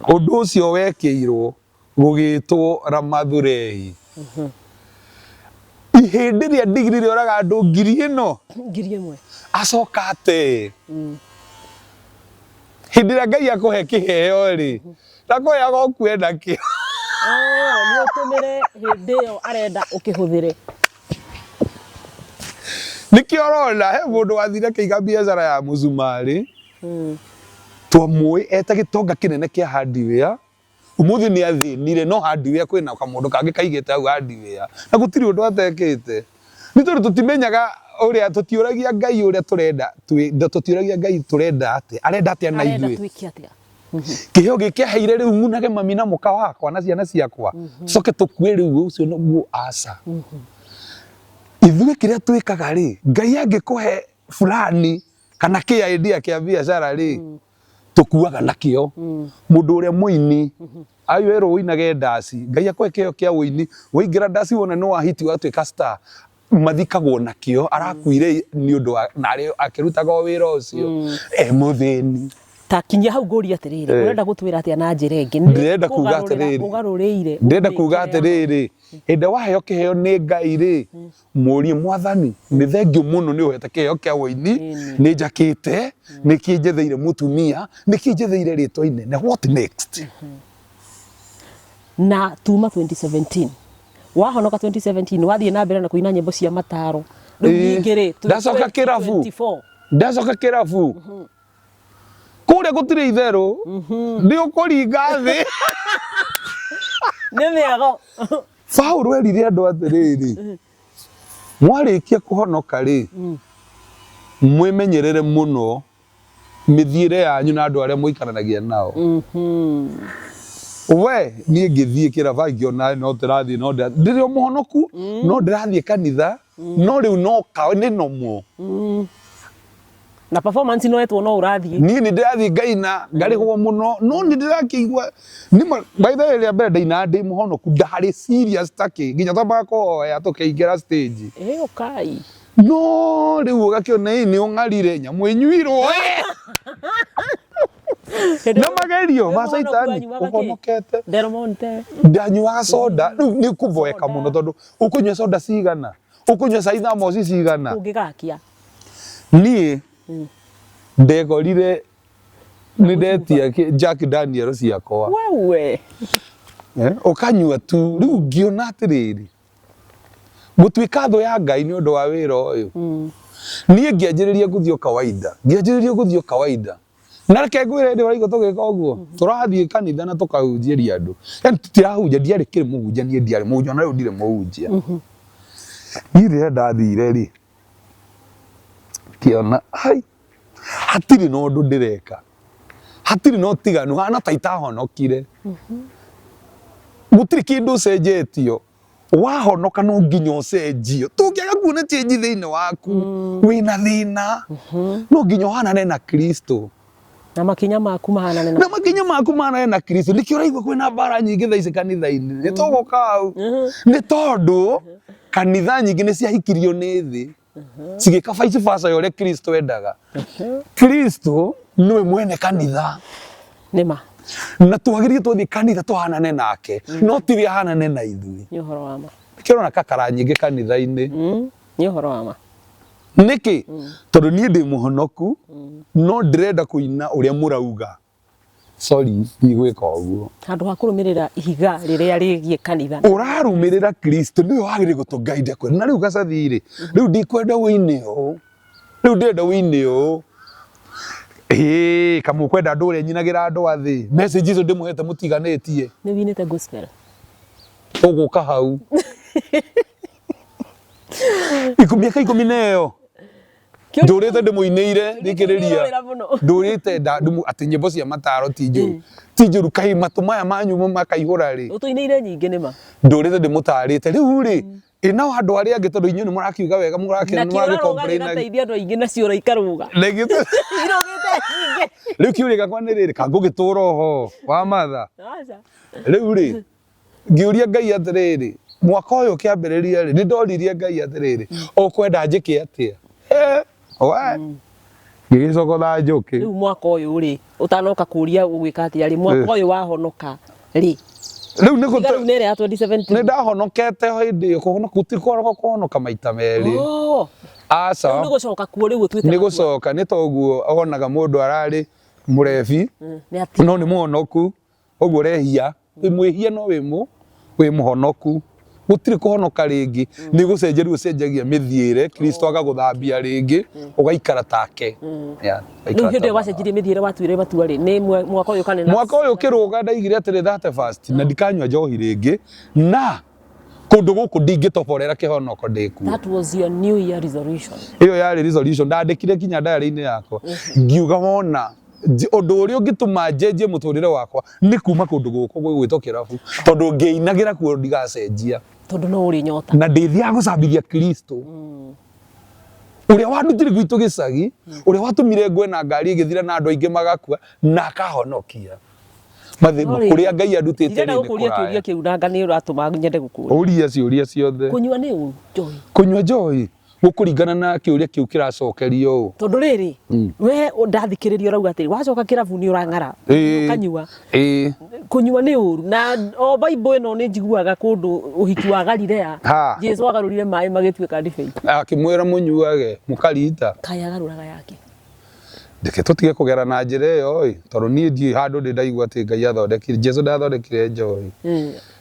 ũndũ ũcio wekĩirwo gũgĩtwo Ramathurei. Ihĩndĩ rĩa ndigiri rĩoraga andũ 1,000 acoka atĩ hĩndĩ ĩrĩa Ngai akũhe kĩheo rĩ ndakwĩraga ũkwenda kĩo Ni utumire hindi yo arenda ukihuthire. Nikio rona he mundu wathire kiiga biacara ya muzumari. Twamui eta gitonga kinene kia hardware. Umuthi ni athinire no hardware kwina kamundu kangi kaigite au hardware. Na gutiri undu atekite. Ni tondu tutimenyaga uria tutiuragia Ngai uria turenda tutiuragia Ngai turenda ati arenda ati na ithui. Kiheo giki aheire riu munage mami na muka wakwa na ciana ciakwa. Coke tukue riu ucio no aca. Ithui kiria twikaga ri Ngai angikuhe fulani kana kia idea kia biacara ri tukuaga nakio. Mundu uria muini ayo ero uinage ndasi Ngai akwe kio kia uini waingira ndasi wona no ahiti watwika star mathikagwo nakio arakuire ni undu nari akirutaga wira ucio muthini takinya hau nguri atiriri urenda gutwira atia na njira ingi ndirenda kuga atiriri ndirenda kuga atiriri ende waheo kiheo ni Ngai ri murie mwathani ni thengio muno ni uhete kiheo kia uini ni njakite ni kinjetheire mutumia ni kinjetheire ritwa inene what next na tuma 2017 wahonoka 2017 wathie na mbere na kuina nyimbo cia mataro ngiri ndacoka kirafu kuria gutire itheru ni ukuringa thi ni miago Paulo erire andu atiriri mwarikia kuhonoka ri mwimenyerere muno mithiire yanyu na andu aria muikaranagia nao we ni ngithie kirafa ngiona no tirathie no ndiri muhonoku no ndirathie kanitha no riu no ka ni nomo na performance no etwo no urathie ni ndirathie Ngai na ngarihwo muno no ni ndirakigwa ni by the way ria mbere ndaina ndi muhonoku ndari serious take nginya twamba kuhoya tukiingira stage ukai no riu ugakiona ni ungarire nyamu inyuirwo na magerio ma saitani uhonokete Delmonte ndanyua soda ni kuvoeka muno tondu ukunywa soda cigana ukunywa saitha moci cigana ungigakia ni ndegorire ni ndetia Jack Daniel ciakwa wewe ukanyua tu riu ngiona atiriri gutwika tho ya Ngai ni undu wa wira uyu ni ngianjiriria guthio kawaida na reke ngwire ndi warigo tugika uguo turathie kanitha na tukahunjieria andu yani tutirahunjia ndiari kiri muhunjia ni ndiari muhunjia na riu ndire muhunjia ni ri ndathire ri kiona hai hatiri no ndu ndireka hatiri no tiganu hana taita honokire gutiri kindu cenjetio wahonoka no nginya ucenjio tungiaga kuona change thiini waku wina thina no nginya hanane na Kristo na makinya maku mahanane na Kristo nikio raigwa kwina bara nyingi thaici kanitha-ini ni tuguka au ni tondu kanitha nyingi ni ciahikirio ni thi cigika vice versa yore Kristo endaga Kristo niwe mwene kanitha nima na twagirie tuthie kanitha tuhanane nake no tiwe hanane na ithui ni uhoro wa ma kirona kakara nyingi kanitha-ini ni uhoro wa ma niki tondu nie ndi muhonoku no ndirenda kuina uria murauga sorry ndigwika uguo handu ha kurumirira ihiga riria rigie kanitha urarumirira Kristo niwe wagire gutugaida kwe na riu gacathiri riu ndikwenda wine o riu ndenda wine o kamu kwenda andu uria nyinagira andu athi message icio ndimuhete mutiganitie ni winite gospel uguka hau miaka 10 nayo ndurite ndimuineire rikiriria ndurite ati nyimbo cia mataro tinjuru kai matumaya manyu makaihura ri utuineire nyingi nima ndurite ndimutarite riu ri ina andu aria angi tondu inyu ni murakiuga wega murakira ni mari complain na teithia andu aingi na ciura ikaruga legite riu kiuri gakwa ni riri kangugitura ho wa matha riu ri ngiuria Ngai atiriri mwaka uyu kiambiriria ri ni ndoririe Ngai atiriri ukwenda njike atia wa ngicokotha njuki riu mwaka uyu ri utanoka kuria ugwika atia ri mwaka uyu wahonoka ri riu ni nere ya 2017 ni ndahonokete hindi kuhonoka utikoro kuhonoka maita meri aca ni gucoka kuo riu twite ni gucoka ni toguo onaga mundu arari murebi no ni muhonoku uguo rehia wĩ mwĩhia no wĩ mũhonoku gũtirĩ kũhonoka rĩngĩ nĩ gũcenjeria ũcenjagia mĩthiĩre Kristo agagũthambia rĩngĩ ũgaikara take rĩu hĩndĩ ĩyo wacenjirie mĩthiĩre watuire matua rĩ nĩ mwaka ũyũ kanena mwaka ũyũ ũkĩrũga ndaigire atĩrĩ 31st na ndikanyua njohi rĩngĩ na kũndũ gũkũ ndingĩtoborera kĩhonoko ndĩkuo. That was your new year resolution. Ĩyo yarĩ resolution ndandĩkire kinya diary-inĩ yakwa ngiuga wona ũndũ ũrĩa ũngĩtũma njenjie mũtũrĩre wakwa nĩ kuma kũndũ gũkũ gwĩtwo kĩrabu tondũ ngĩinagĩra kuo ndigacenjia tondũ no ũrĩ nyota na ndĩthiaga gũcambithia Kristo ũrĩa wandutire gwitũ gĩcagi ũrĩa watũmire ngwe na ngari ĩgĩthira na andũ aingĩ magakua na akahonokia mathĩna kũrĩa Ngai andutĩte nĩ kũrĩa kĩũria kĩu na ngani ũratũma nyende gũkũria ũria ciũria ciothe kũnyua nĩ ũru njohi kũnyua njohi gũkũringana na kĩũria kĩu kĩracokerio tondũ rĩrĩ we ndathikĩrĩria urauga atĩ wacoka kĩrabu nĩ ũrang'ara kanyua kũnyua nĩ ũru na o Bible ĩno nĩ njiguaga kũndũ ũhiki wa Galilea Jesu agarũrire maĩ magĩtuĩka ndibei akĩmwĩra mũnyuage mũkarita kaya agarũraga yake ndeke tũtige kũgera na njĩra ĩyo tondũ niĩ ndiĩ handũ ndĩ ndaigua atĩ Ngai athondekire Jesu ndathondekire njohi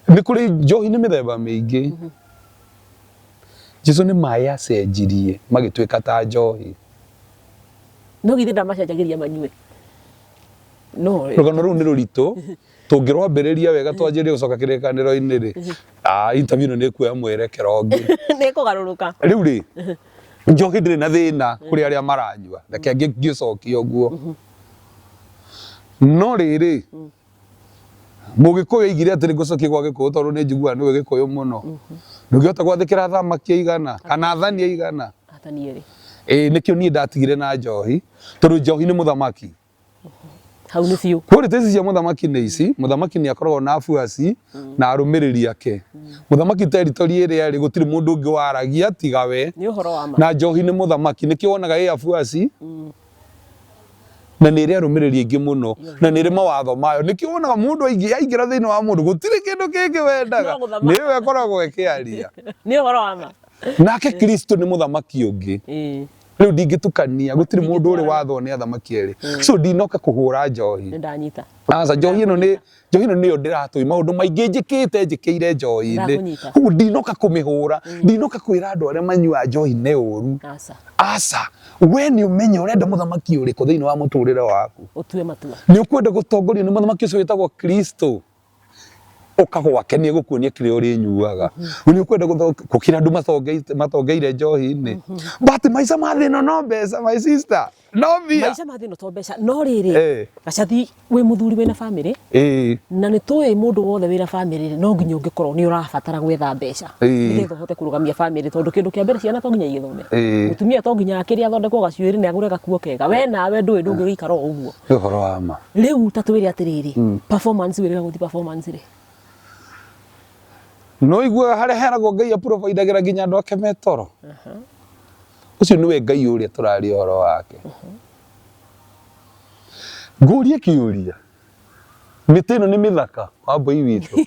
nĩ kũrĩ njohi nĩ mĩthemba mĩingĩ Jesu nĩ maĩ acenjirie magĩtuĩka ta njohi no githĩ ndamacenjagĩria manyue no rũgano rũu nĩ rũritũ tũngĩrwambĩrĩria wega twanjĩrĩrie gũcoka kĩrĩkanĩro-inĩ rĩ interview ĩno nĩ kuoya mwerekero ũngĩ nĩ kũgarũrũka rĩu rĩ njohi ndĩrĩ na thĩna kũrĩ arĩa maranyua reke ngĩcokia ũguo no rĩrĩ Mũgĩkũyũ aigire atĩ nĩngũcokia gwa Gĩkũyũ tondũ nĩ njiguaga nĩwe Gĩkũyũ mũno ndũngĩhota gwathĩkĩra thamaki aigana kana athani aigana athani erĩ nĩkĩo niĩ ndatigire na njohi tondũ njohi nĩ mũthamaki hau nĩ biũ politics cia mũthamaki nĩ ici mũthamaki nĩ akoragwo na afuasi na arũmĩrĩri ake mũthamaki territory ĩrĩa rĩ gũtirĩ mũndũ ũngĩ waragia tiga we nĩ ũhoro wa ma na njohi nĩ mũthamaki nĩkĩo wonaga ĩ afuasi na nĩ ĩrĩ arũmĩrĩri aingĩ mũno na nĩ ĩrĩ mawatho mayo nĩkĩo wonaga mũndũ aingĩra thĩinĩ wa mũndũ gũtirĩ kĩndũ kĩngĩ wendaga nĩwe akoragwo akĩaria nĩ ũhoro wa ma nake Kristo nĩ mũthamaki ũngĩ rĩu ndingĩtukania gũtirĩ mũndũ ũrĩ watho nĩ athamaki erĩ so ndinoka kũhũra njohi nĩ ndanyita aca njohi ĩno nĩyo ndĩratũi maũndũ maingĩ njĩkĩire njohi-inĩ ũguo ndinoka kũmĩhũra ndinoka kwĩra andũ arĩa manyuaga njohi nĩ ũru aca we nĩ ũmenye ũrenda mũthamaki ũrĩkũ thĩinĩ wa mũtũrĩre waku ũtue matua nĩ ũkwenda gũtongorio nĩ mũthamaki ũcio wĩtagwo Kristo ũka gwake nĩ egũkuonia kĩrĩa ũrĩnyuaga nĩ ũkwenda gũkĩra andũ matongeire njohi-inĩ but maica ma thĩno no mbeca my sister no mbia maica ma thĩno to mbeca no rĩrĩ gacathi wĩ mũthuri wĩna bamĩrĩ na nĩ tũĩ mũndũ wothe wĩna bamĩrĩ no nginya ũngĩkorwo nĩ ũrabatara gwetha mbeca nĩgetha ũhote kũrũgamia bamĩrĩ tondũ kĩndũ kĩa mbere ciana to nginya igĩthome mũtumia to nginya akĩrĩa athondekwo gacuĩrĩ na agũre gakuo kega we nawe ndũĩ ndũngĩgĩikara o ũguo nĩ ũhoro wa ma rĩu ta twĩre atĩrĩrĩ performance wĩrĩga gũthi performance rĩ no igua harĩa heragwo Ngai aprovidagĩra nginya andũ ake me toro ũcio nĩwe Ngai ũrĩa tũraria ũhoro wake ngũrie kĩũria mĩtĩ ĩno nĩ mĩthaka wambũi witũ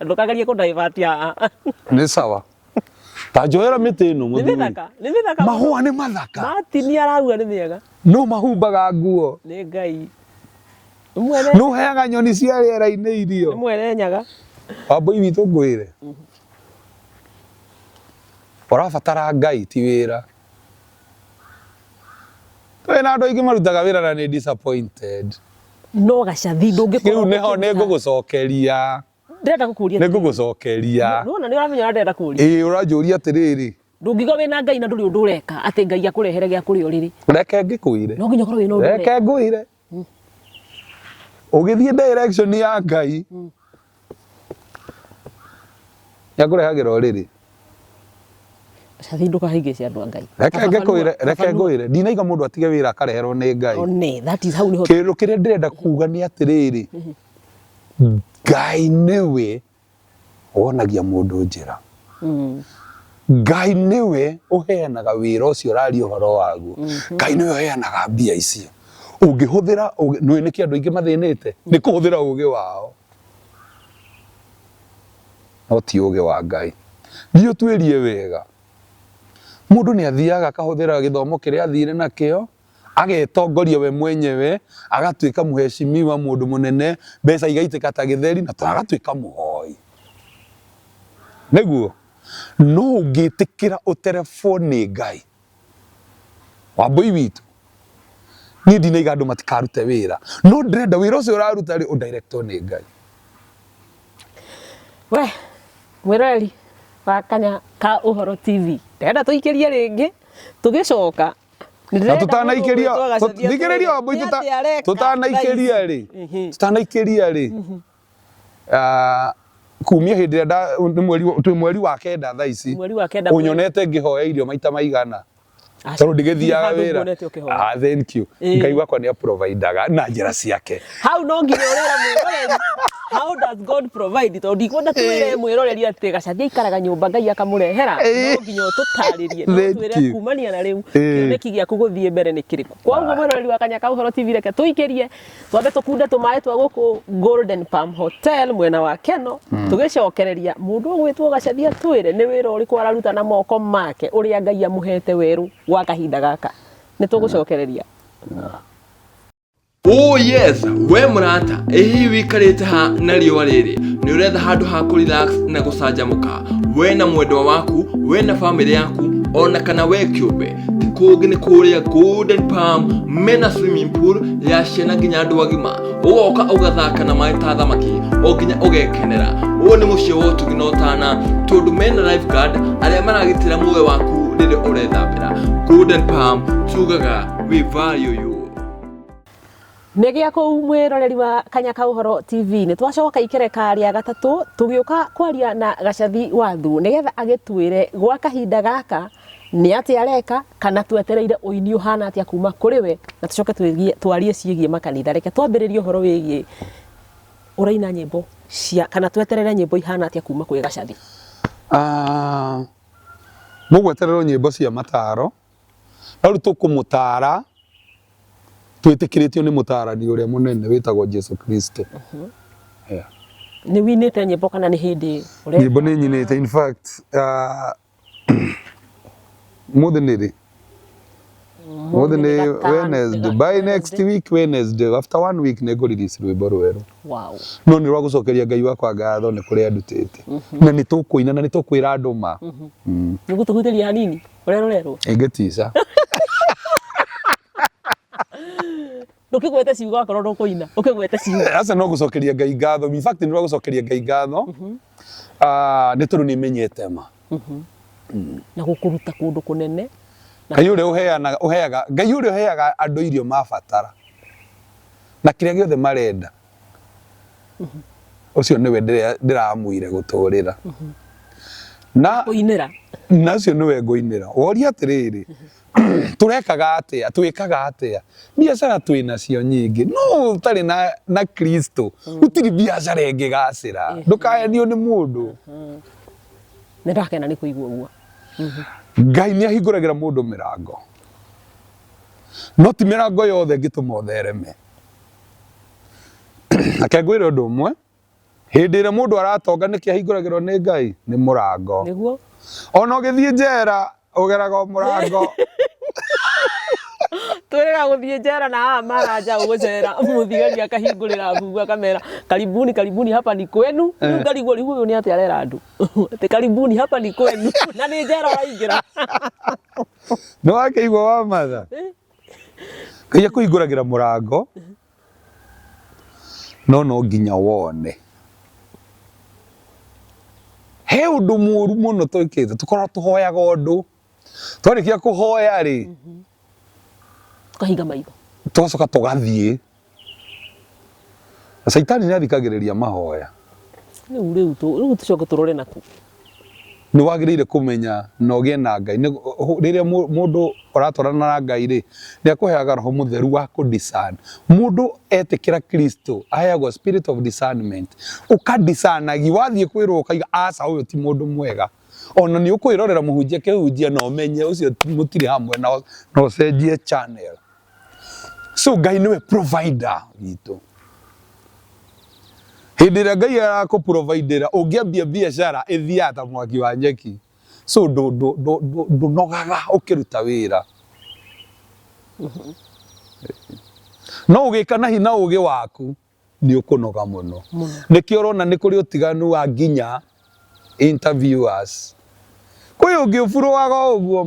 ndũkagerie kũndivert nĩ sawa ta njoera mĩtĩ ĩno mũthuri nĩ mĩthaka mahũa nĩ mathaka Martin arauga nĩ mĩega no mahumbaga nguo nĩ Ngai no heaga nyoni cia rĩera-inĩ irio nĩ mwene nyaga wambũi witũ ngwĩre ũrabatara Ngai ti wĩra twĩna andũ aingĩ marutaga wĩra na nĩ disappointed no gacathi ndũngĩkorwo rĩu nĩho nĩngũgũcokeria ndĩrenda gũkũria nĩngũgũcokeria nona nĩ ũramenya ndĩrenda kũria ũranjũria atĩrĩrĩ ndũngiuga wĩna Ngai na ndũrĩ ũndũ ũreka atĩ Ngai akũrehere gĩa kũrĩa ũrĩrĩ reke ngĩkwĩre no nginya ũkorwo wĩna ũndũ reke ngwĩre ũgĩthiĩ direction ya Ngai yakũrehagĩra ũrĩrĩ gacathi ndũkahĩngĩce andũ a Ngai reke ngwĩre ndinaiga mũndũ atige wĩra akareherwo nĩ Ngai one that is how kĩndũ kĩrĩa ndĩrenda kuga nĩ atĩrĩrĩ Ngai nĩwe wonagia mũndũ njĩra Ngai nĩwe ũheanaga wĩra ũcio ũraria ũhoro waguo Ngai nĩwe ũheanaga mbia icio ũngĩhũthĩra nĩwe nĩkĩ andũ aingĩ mathĩnĩte nĩ kũhũthĩra ũgĩ wao no ti ũgĩ wa Ngai thiĩ ũtuĩrie wega mũndũ nĩ athiaga akahũthĩra gĩthomo kĩrĩa athire nakĩo agetongoria we mwenyewe agatuika muheshimiwa mundu munene mbeca igaitĩka ta gĩtheri na agatuika muhoi niguo no ũngĩtĩkĩra ũterebwo nĩ Ngai Wambui witũ ni ndinaiga andũ matikarute wĩra no ndĩrenda wĩra ũcio ũraruta rĩ ũdirectwo nĩ Ngai we mwĩroreri wa Kanya ka Ũhoro TV ndĩrenda tũikĩrie rĩngĩ tũgĩcoka tutanaikĩria thikĩrĩria Wambui tutanaikĩria rĩ kumia hĩndĩ ĩrĩa mweri wa kenda thaa ici ũnyonete ngĩhoya irio maita maigana tondũ ndigĩthiaga wĩra thank you Ngai wakwa nĩ providaga na njĩra ciake hau no nginya ũrĩra mwĩroreri how does God provide tondũ ndikwenda twĩre mwĩroreri atĩ Gacathia ikaraga nyũmba Ngai akamũrehera no nginya ũtũtarĩrie no twĩre kumania na rĩu kĩoneki gĩaku gũthiĩ mbere nĩ kĩrĩkũ koguo mwĩroreri wa Kanya ka Ũhoro TV reke tũikĩrie twambe tũkunde tũmaĩ twa gũkũ Golden Palm Hotel mwena wa Keno tũgĩcokereria mũndũ ũgwĩtwo Gacathia twĩre nĩ wĩra ũrĩkũ araruta na moko make ũrĩa Ngai amũhete werũ gwa kahinda gaka nĩ tũgũcokereria Oh yes, we murata, ehi wikarite ha na riũa rĩrĩ nĩ ũretha handũ ha ku relax na gũcanjamũka we na mwendwa waku we na family yaku ona kana we kĩũmbe ti kũngĩ nĩ kũrĩa Golden Palm mena swimming pool ya ciana nginya andũ agima ũgoka ũgathaka na maĩ ta thamaki o nginya ũgekenera ũũ nĩ mũciĩ wa ũtugi na ũtana tondũ mena lifeguard arĩa maragitĩra muoyo waku rĩrĩa ũrethambĩra Golden Palm tugaga we value you nĩ gĩa kũu mwĩroreri wa Kanya ka Ũhoro TV nĩ twacoka ikereka rĩa gatatũ tũgĩũka kwaria na Gacathi Wathu nĩgetha agĩtwĩre gwa kahinda gaka nĩ atĩ areka kana twetereire ũini ũhana atĩa kuma kũrĩ we na tũcoke twarie ciĩgiĩ makanitha reke twambĩrĩrie ũhoro wĩgiĩ ũraina nyĩmbo cia kana tweterere nyĩmbo ihana atĩa kuma kwĩ Gacathi mũgwetererwo nyĩmbo cia mataro na rĩu tũkũmũtara twĩtĩkĩrĩtio nĩ mũtarani ũrĩa mũnene wĩtagwo Jesu Kristo nĩ winĩte nyĩmbo kana nĩ hĩndĩ nyĩmbo nĩ nyinĩte in fact mũthĩ nĩ Wednesday by next week Wednesday after 1 week nĩ ngũ-release rwĩmbo rwerũ no nĩ rwagũcokeria Ngai wakwa ngatho nĩ kũrĩa ndutĩte na nĩ tũkũina na nĩ tũkwĩra andũ ma nĩ gũtũhutĩria hanini ũrerorerwo ingĩtica ndũkĩgwete ciugo akorwo ndũkũina ũkĩgwete ciugo aca no gũcokeria Ngai ngatho in fact nĩ rwagũcokeria Ngai ngatho nĩ tondũ nĩ menyete ma na gũkũruta kũndũ kũnene Ngai ũrĩa ũheaga andũ irio mabatara na kĩrĩa gĩothe marenda ũcio nĩwe ndĩramwire gũtũrĩra na kũinĩra na ũcio nĩwe ngũinĩra woria atĩrĩrĩ turekaga atĩa twĩkaga atĩa biacara twĩnacio nyingĩ no ũtarĩ na Kristo gũtirĩ biacara ĩngĩgacĩra ndũkahenio nĩ mũndũ nĩ ndakena nĩ kũigua ũguo Ngai nĩ ahingũragĩra mũndũ mĩrango no ti mĩrango yothe ngĩtũma ũthereme reke ngwĩre ũndũ ũmwe hĩndĩ ĩrĩa mũndũ aratonga nĩkĩ ahingũragĩrwo nĩ Ngai nĩ mũrango nĩguo ona ũgĩthiĩ njera ũgeraga mũrango twĩrĩga gũthiĩ njera na haha maranja gũcera mũthigari akahingũrĩra bungu akamera karibuni hapa ni kwenu rĩu ngarigwo rĩu ũyũ nĩ atĩ arera andũ atĩ karibuni hapa ni kwenu na nĩ njera ũraingĩra nĩ wakĩigua wa matha Ngai akũhingũragĩra mũrango no nginya wone he ũndũ mũru mũno twĩkĩte tũkorwo tũhoyaga ũndũ twarĩkia kũhoya rĩ tukahinga maitho tũgacoka tũgathiĩ Saitani nĩ athikagĩrĩria mahoya rĩu tũcoke tũrore naku nĩ wagĩrĩire kũmenya na ũgĩe na Ngai rĩrĩa mũndũ ũratwarana na Ngai rĩ nĩ akũheaga roho mũtheru wa kũ-discern mũndũ etĩkĩra Kristo aheagwo spirit of discernment ũka-discernagia wathiĩ kwĩrwo ũkaiga aca ũyũ ti mũndũ mwega ona nĩ ũkwĩrorera mũhunjia kĩhunjia na ũmenye ũcio mũtirĩ hamwe na ũcenjie channel so Ngai nĩwe provider witũ hĩndĩ ĩrĩa Ngai arakũ-providera ũngĩambia biacara ĩthiaga ta mwaki wa nyeki so ndũnogaga ũkĩruta wĩra no ugikana hina ugi waku ni ukunoga muno nikio rona ni kuri utiganu wa nginya interviewers kwi ungi uburuaga uguo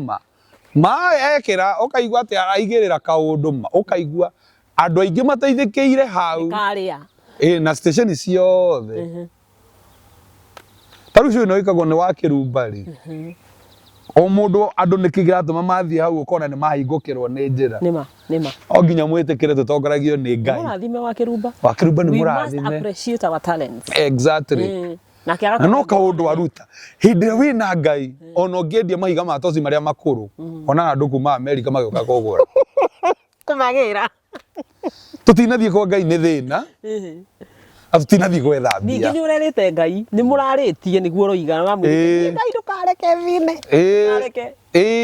ma ekira ukaigua ati araigirira kaundu ukaigua andu aingi mateithikire hau karia na station ciothe taru cio no ikagwo ni wa Kirumba ri o mundu andu nikigiratuma mathie hau ukona ni mahingukirwo ni njira nima o nginya mwitikire tutongoragio ni Ngai murathime wa Kirumba ni we murathime must appreciate our talents exactly na kiaga no kaundu waruta hindi wina Ngai ona ngiendia mahiga ma toci maria makuru ona andu kuma America magioka kugura kumagira tutinathie kwa Ngai ni thina tutinathie gwetha mbia ningi ni urerete Ngai ni muraritie niguo roiga wa mwiri Ngai ndukareke vine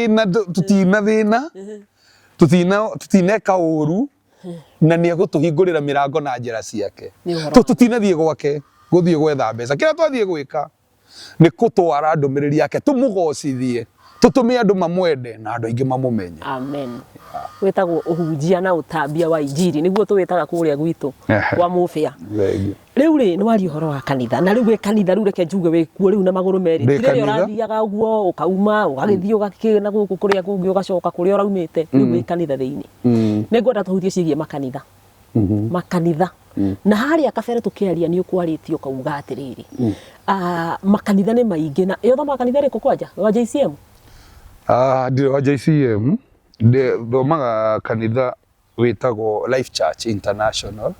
na tutina thina tutineka uru na ni egutuhingurira mirango na njira ciake tutinathie gwake guthie gwetha mbeca kira twathie gwika ni kutwara ndumiriri yake tumugocithie tutume andu mamwende na andu aingi mamumenye amen wetagwo uhunjia na utambia wa injiri niguo tuwetaga kuria gwitu kwa mufia riu ri ni wari uhoro wa kanitha na riu kanitha riu reke njuge wikuo riu na maguru meri tire urathiaga uguo ukauma ugagithie ugakina guku kuria kungi ugacoka kuria uraumite riu kanitha thiini ni ngwenda tuhutie cigie makanitha makanitha na haria kabere tukiaria ni ukwaritio kauga atiriri makanitha ni maingi na yotha makanitha riko kwanja wa JCM ndire wa JCM thomaga kanitha witagwo Life Church International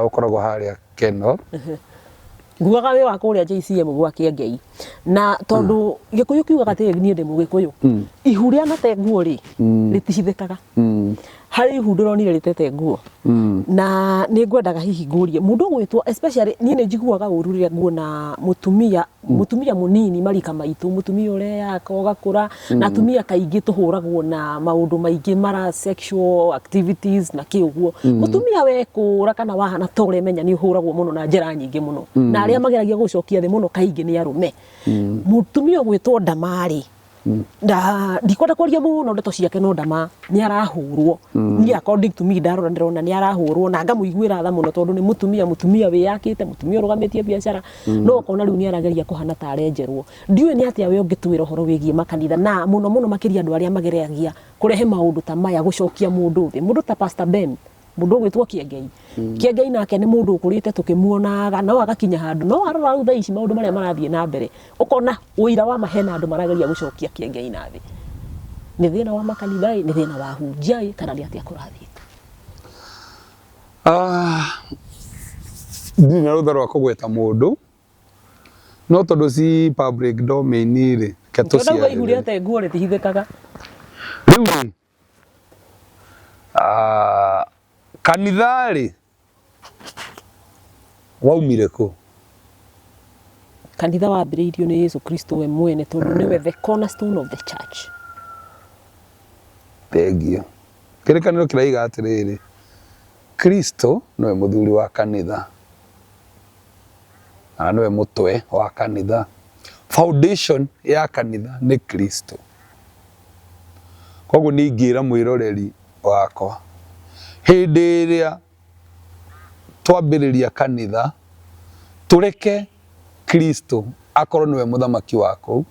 ukoragwo haria Keno nguaga we wa kuria JCM gwake Ngai na tondu gikuyu kiuga ati ni ndi mugikuyu ihuria na te nguo ri ritihithikaga hari ihu ndironire ritete nguo na ni ngwendaga hihi ngurie mundu gwitwo especially ni ni njiguaga uru ria nguona mutumia munini marika maitu mutumia uria akogakura na atumia kaingi tuhuragwo na maundu maingi mara sexual activities na kiuguo mutumia wekura kana wahana tore menya ni uhuragwo muno na njira nyingi muno na aria mageragia gucokia thi muno kaingi ni arume mutumia gwitwo ndamari ndikwenda kwaria muno ndeto ciake no ndama ni arahurwo ni according to me ndirona ni arahurwo na ngamuiguira tha muno tondu ni mutumia wiyakite mutumia urugamitie biashara no kona riu ni arageria kuhana ta arenjerwo ndiwe ni atia we ungitwira horo wigie makanitha na muno makiria andu aria mageragia kurehe maundu ta maya gucokia mundu thi mundu ta Pastor Ben mundu gwitwo Kiengei nake ni mundu ukurite tukimuonaga no agakinya handu no arora u thaici maundu maria marathie na mbere ukona uira wa mahena andu marageria gucokia Kiengei nathi ni thina wa makanitha ni thina wa hunjia kana ni atia kurathite ndina rutha rwa kugweta mundu no tondu si public domain ri keto cia ndio ihuria te nguo ritihithikaga riu kanitha ri waumire ku kanitha wambiriirio ni Yesu Kristo we mwene tondu niwe the cornerstone of the church thengio kirikaniro kiraiga atiriri Kristo niwe muthuri wa kanitha na niwe mutwe wa kanitha foundation ya kanitha ni Kristo koguo ningira mwiroreri wakwa hindi iria twambiriria kanitha tureke Kristo akorwo niwe muthamaki wako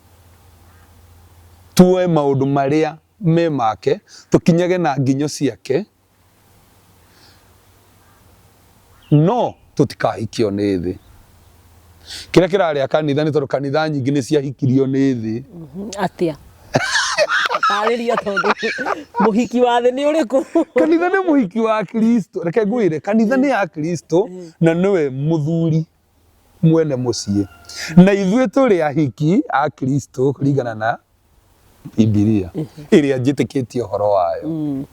tuwe maundu maria me make tukinyage na nginyo ciake no tutikahikio ni thi kira kiraria kanitha ni tondu kanitha nyingi ni ciahikirio ni thi atia tariria tondu muhiki wa thi ni uriku kanitha ni muhiki wa Kristo reke ngwire kanitha ni ya Kristo na niwe muthuri mwene mucie na ithuĩ tũrĩ ahiki a Kristo kũringana na Biblia ĩrĩa njĩtĩkĩtie ũhoro wayo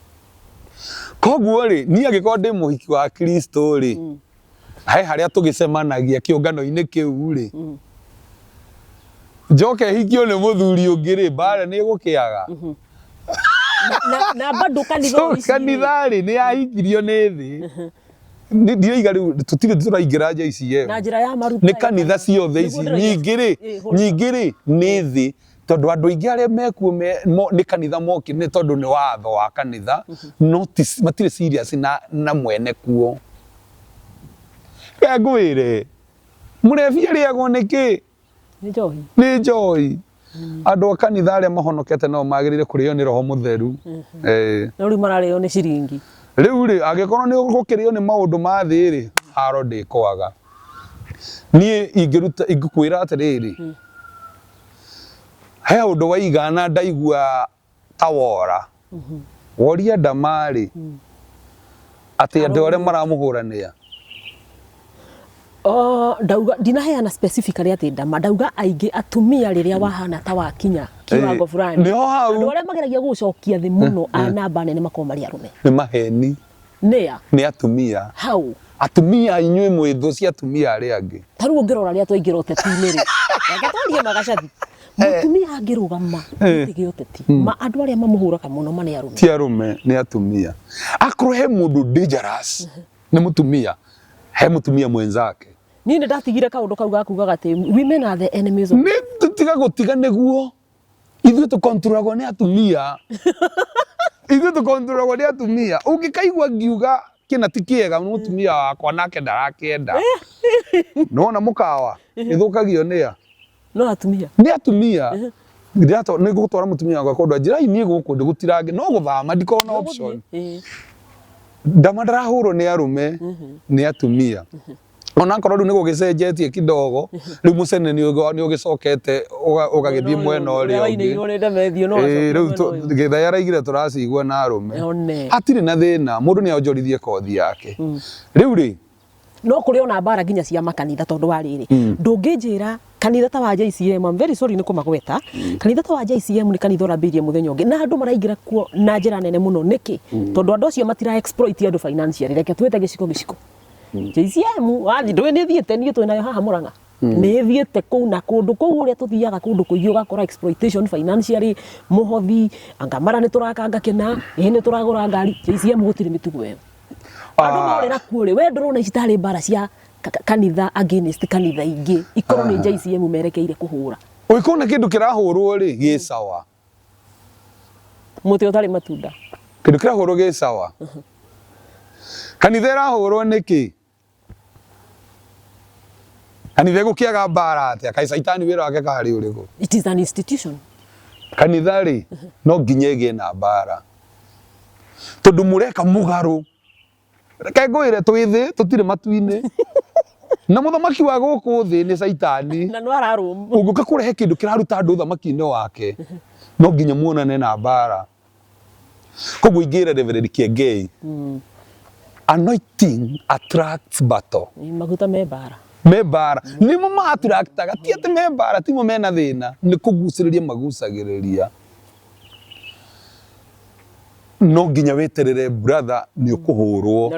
koguo rĩ niĩ angĩkorwo ndĩ mũhiki wa Kristo rĩ he harĩa tũgĩcemanagia kĩũngano-inĩ kĩu rĩ njoke hikio nĩ mũthuri ũngĩ rĩ mbara nĩ ĩgũkĩaga na bado kanitha rĩ nĩ yahikirio nĩ thĩ ndioiga riu tutire turaingira JCM na njira ya maruta ni kanitha ciothe ici nyingi ri ni thi tondu andu aingi aria mekuo ni kanitha moki ni tondu ni watho wa kanitha no matire serious na mwene kuo ngwire murefia riagwo niki ni njohi andu a kanitha aria mahonokete no magirire kurio ni roho mutheru no ri marario ni ciringi riu ri agikorwo ni gukirio ni maundu ma thi ri haro ndikwaga nie ingikwira atiriri he undu waigana ndaigua tawora woria ndamari ati andu aria maramuhurania ndauga ndinaheana specifically ati ndama ndauga aingi atumia riria wahana ta wakinya kiwango fulani niho hau andu aria mageragia gucokia thi muno a namba nene makoma mari arume ni maheni ni atumia hau atumia inywe mwithu cia atumia aria angi taru ngirora ria twaingira uteti-ini ri ngatwarie magacathi mutumia angirugama ndige uteti ma andu aria mamuhuraga muno mane arume ti arume ni atumia akro he mundu dangerous ni mutumia he mutumia mwenzake ni ndatigire kaundu kauga kugaga ati women are the enemies of ni tutiga gutiga niguo ithu tukontrolagwo ni atumia ithu tukontrolagwo ni atumia ungikaigua ngiuga kina tikiega mutumia wakwa nake ndarakienda nona mukawa ithukagio nia no atumia ni atumia ndirata ni gutwara mutumia wakwa kondu njira ini guku ndigutirange no guthama ndikona option ndamadara ni arume ni atumia ona korwo ni gugicenjetie kidogo riu mucene ni ugicokete ugagithie mwena uria riu githaya araigire turacigua na arume atire na thina mundu ni aonjorithie kothi yake riu ri no kuri ona bara nginya cia makanitha tondu wa riri ndungijira kanitha ta wa JCM I'm very sorry ni kumagweta kanitha ta wa JCM ni kanitha urambirie muthenya ungi na andu maraingira kuo na njira nene muno niki tondu andu acio matira exploit andu financially reke twete giciko JCM wathi ndwe ni thiete ni twinayo haha Murang'a ni thiete kuu na kundu kuu uria tuthiaga kundu kuiyo gakora exploitation financially muhothi angamara ni turakanga kina ni turagura ngari JCM gutiri mitugo eo andu morera kuri we ndurona icitari bara cia kanitha against kanitha ingi ikorwo ni JCM merekeire kuhura uikona kindu kirahurwo ri gi sawa muti utari matunda kindu kirahurwo gi sawa kanitha irahurwo niki kanitha gukiaga bara atia kai saitani wira wake kari uriku it is an institution kanitha ri no nginyege na bara tondu mureka mugaru reke ngwire twithi tutire matuine na muthamaki wa guku thi ni saitani na no ararum unguka kurehe kindu kiraruta andu thamaki-ini wake no nginya muonane na bara koguo ingira Reverend Kiengei anointing attracts battle maguta me bara nimo ma attractaga ti ati me bara timo mena thina ni kuguciriria magucagiriria no nginya weterere brother ni ukuhurwo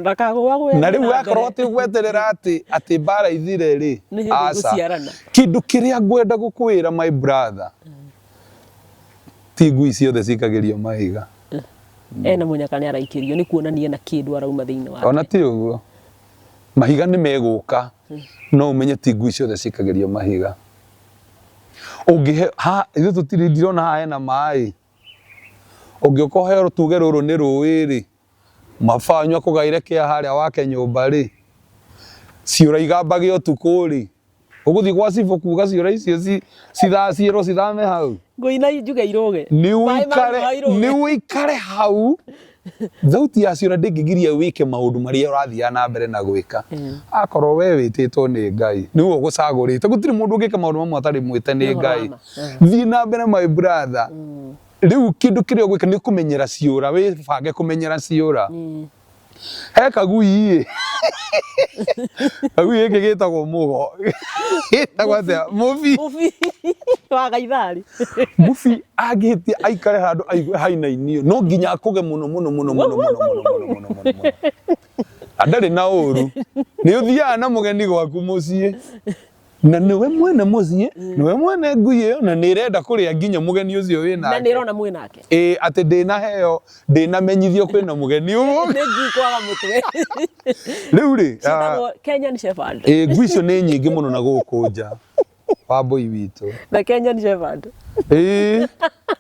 na riu akorwo ati gweterera ati bara ithire ri asa kindu kiria ngwenda gukwira my brother ti ngui ciothe cikagirio mahiga ena munyaka ni araikirio ni kuonania na kindu arauma thiini wake ona ti uguo mahiga ni meguka no umenye ti ngui ciothe cikagirio mahiga ungihe ha ithu tutiri ndirona ha ena mai ungiokohe rutuge ruru ni ruiri mafanyo akugaire kia haria wake nyumba ri ciura igambagio tukuri uguthi gwa cibo kuga ciura icio cithaciro cithame hau ngoina njuge iroge ni uikare hau thauti ya ciura ndingigiria wike maundu maria urathia na mbere na gwika akorwo we wititwo ni Ngai ni wo gucagurite gutiri mundu ungika maundu mamwe atari mwite ni Ngai thii na mbere my brother riu kindu kiria gwika ni kumenyera ciura we bange kumenyera ciura he kagui kagui giki gitagwo mugo gitagwo atia mubi wa gaithari mubi agitie aikare handu aigue hainainio no nginya akuge muno andari na uru ni uthia na mugeni gwaku mucii na niwe mwene mucii niwe mwene ngui iyo na ni irenda kuria nginya mugeni ucio wina na ni irona mwe nake ati ndina heo ndina menyithio kwina mugeni uyu ni ngui kwaga mutwe riu ri Kenyan Shepherd ngui icio ni nyingi muno na guku nja wa boy witũ. Na Kenyan Shepherd.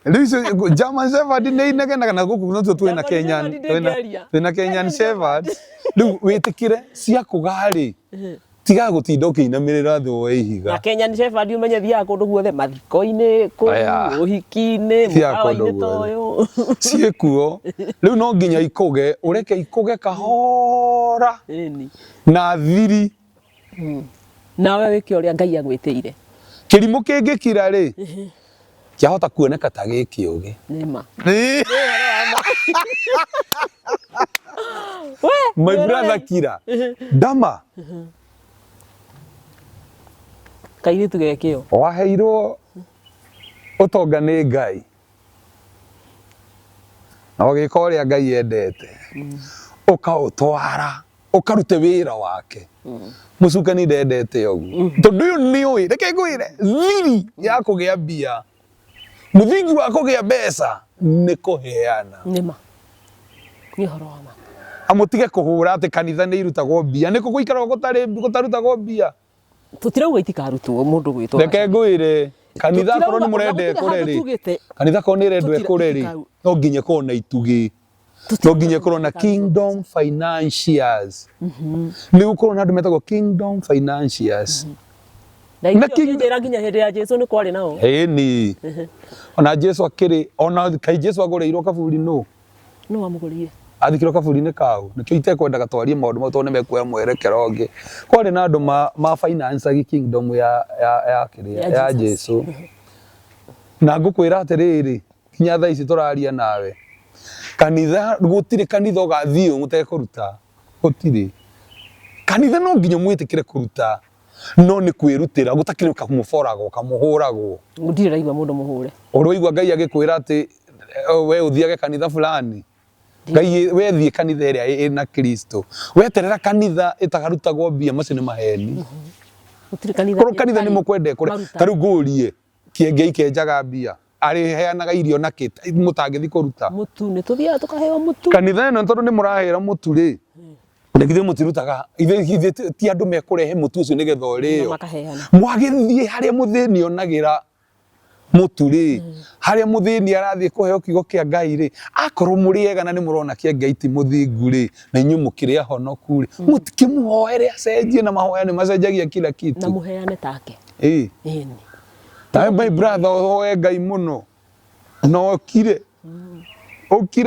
Rĩu German Shepherd nĩ inegenaga na gũkũ no twĩna Kenyan, twĩna Kenyan Shepherd. Rĩu wĩtĩkĩre cia kũgarĩ. Tiga gũtinda ũkĩinamĩrĩra thĩ wa ihiga. Na Kenyan Shepherd umenye thiaga kũndũ guothe mathiko-inĩ, ũhiki-inĩ, mũkawa-inĩ ta ũyũ. Ciĩkuo. Rĩu no nginya ikũge, ũreke ikũge kahora. Na thiri. Nawe wĩke ũrĩa Ngai agwĩtĩire. Kĩrimũ kĩngĩkira rĩ, kĩahota kuoneka ta gĩkĩ ũgĩ. Nĩma. My brother Kira. Ndama. Kairĩtu gekĩo. Waheirwo ũtonga nĩ Ngai. Na ũgĩka ũrĩa Ngai endete. Ũkaũtwara, ũkarute wĩra wake. Mũcukani ndendete ũguo. Tondũ ũyũ nĩ ũĩ, reke ngwĩre, thiri ya kũgĩa mbia. Mũthingi wa kũgĩa mbeca nĩ kũheana. Nĩma. Nĩ ũhoro wa ma. Amũtige kũhũra atĩ kanitha nĩ irutagwo mbia. Nĩ gũikarwo gũtarutagwo mbia. Tũtirauga itikarutwo mũndũ gwĩtwo. Reke ngwĩre, kanitha korwo nĩ mũrenda ekũre rĩ. Kanitha korwo nĩ ĩrendwo ekũre rĩ, no nginya korwo na itugĩ. No nginya korwo na Kingdom Financiers. Nĩ gũkorwo na andũ metagwo Kingdom Financiers. Na kĩndĩra nginya hĩndĩ ya Jesũ nĩ kwarĩ nao. Ĩni. Ona Jesũ akĩrĩ, ona kai Jesũ agũrĩirwo kaburi nũ? Nũ wamũgũrire? Athikirwo kaburi-inĩ kau. Nĩkĩo itekwendaga twarie maũndũ mau tondũ nĩ mekuoya mwerekero ũngĩ. Kwarĩ na andũ ma finance Kingdom ya Jesũ. Na ngũkwĩra atĩrĩrĩ, kinya thaa ici tũraria nawe. Kanitha gũtirĩ kanitha ũgathiĩ mũtekũruta. Gũtirĩ. Kanitha no nginya mwĩtĩkĩre kũruta. No nĩ kwĩrutĩra gũtakĩrĩ kamũboragwo kamũhũragwo. Gũtirĩ raigua mũndũ mũhũre. Ũrũigua Ngai agĩkwĩra atĩ we ũthiage kanitha fulani. Ngai we thiĩ kanitha ĩrĩa ĩna Kristo. Weterera kanitha ĩtakarutagwo mbia macio nĩ maheni. Gũtirĩ kanitha. Korwo kanitha nĩ mũkwenda kũrĩ. Ta rĩu ngũrie kĩengei kĩenjaga mbia. Arĩheanaga irio na kĩ mũtangĩthi kũruta. Mũtu nĩ tũthiaga tũkaheo mũtu. Kanitha ĩno tondũ nĩ mũrahera mũtu rĩ. Nĩgithĩ mũtirutaga ithe ti andũ mekũrehe mũtu ũcio nĩgetha ũrĩo. Mwagĩthiĩ harĩa mũthĩni onagĩra mũtu rĩ. Harĩa mũthĩni arathiĩ kũheo kiugo kĩa Ngai rĩ. Akorwo mũrĩ ega na nĩ mũrona kĩa Ngai ti mũthingu rĩ. Na inyuĩ mũkĩrĩ ahonoku rĩ. Mũtikĩmũhoere acenjie na mahoya nĩ macenjagia kila kitu. Na mũheane take. Ĩni. Ta my brother hoye Ngai mũno. No ukire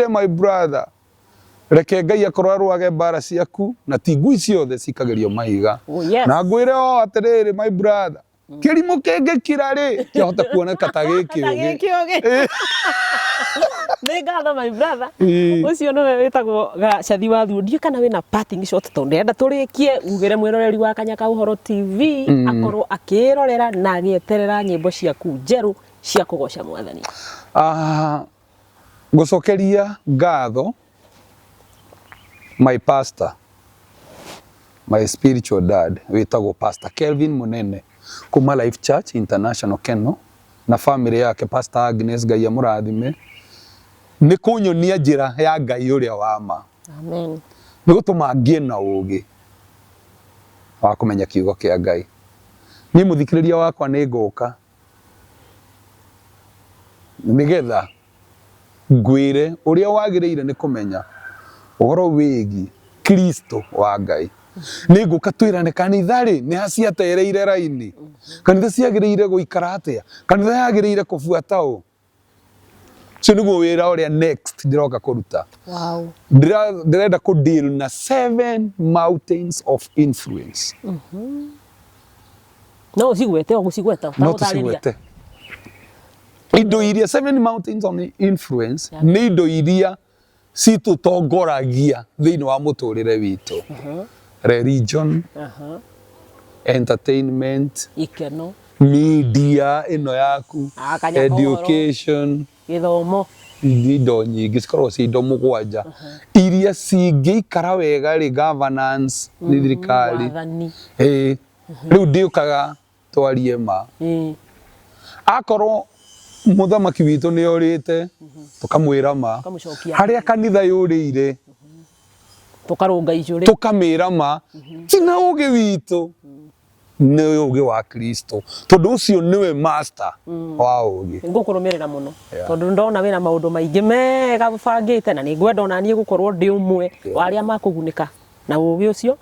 my brother. Reke Ngai akorwo arwage mbara ciaku na ti ngui ciothe cikagerio mahiga. Na ngwĩre o atĩrĩrĩ my brother. Kĩrimũ kĩngĩkira rĩ, kĩahota kuoneka ta gĩkĩ ũgĩ. Nĩ ngatho my brother. Ũcio nĩwe wĩtagwo Gacathi wa Thuo. Kana wĩna parting shot tondũ ndĩrenda tũrĩkie ugĩre mwĩroreri wa Kanyaka Ũhoro TV akorwo akĩrorera na agĩeterera nyĩmbo ciaku njerũ cia kũgoca Mwathani. Gũcokeria ngatho my pastor, my spiritual dad, wĩtagwo Pastor Kelvin Munene kuma Life Church International Keno na family yake Pastor Agnes Ngai amũrathime. Nĩ kũnyonia njĩra ya Ngai ũrĩa wa ma. Amen. Nĩ gũtũma ngĩe na ũũgĩ wa kũmenya kiugo kĩa Ngai. Niĩ mũthikĩrĩria wakwa nĩ ngũka nĩgetha ngwĩre ũrĩa wagĩrĩire nĩ kũmenya ũhoro wĩgiĩ Kristo wa Ngai. Nĩ ngũka twĩrane kanitha rĩ nĩ haciatereire raini. Kanitha ciagĩrĩire gũikara atĩa? Kanitha yagĩrĩire kũbuata ũũ? Ũcio nĩguo wĩra ũrĩa next ndĩroka kũruta. Wow. Ndĩrenda kũ-deal na 7 mountains of influence. No ũcigwete o gũcigweta. No tũcigwete. Indo iria 7 mountains of influence nĩ indo iria citũtongoragia thĩinĩ wa mũtũrĩre witũ. Religion, entertainment, ikeno, media ĩno yaku, education, gĩthomo, indo nyingĩ cikoragwo ci indo mũgwanja iria cingĩikara wega rĩ governance nĩ thirikari. Rĩu ndĩũkaga twarie ma. Akorwo mũthamaki witũ nĩ orĩte tũkamwĩra ma. Harĩa kanitha yũrĩire tũkarũnga ijũrĩ tũkamĩra ma. Tina ũgĩ witũ nĩ ũgĩ wa Kristo tondũ ũcio nĩwe master wa ũgĩ. Ngũkũrũmĩrĩra mũno tondũ ndona wĩna maũndũ maingĩ mega bangĩte na nĩ ngwenda ona niĩ gũkorwo ndĩ ũmwe wa arĩa makũgunĩka na ũgĩ ũcio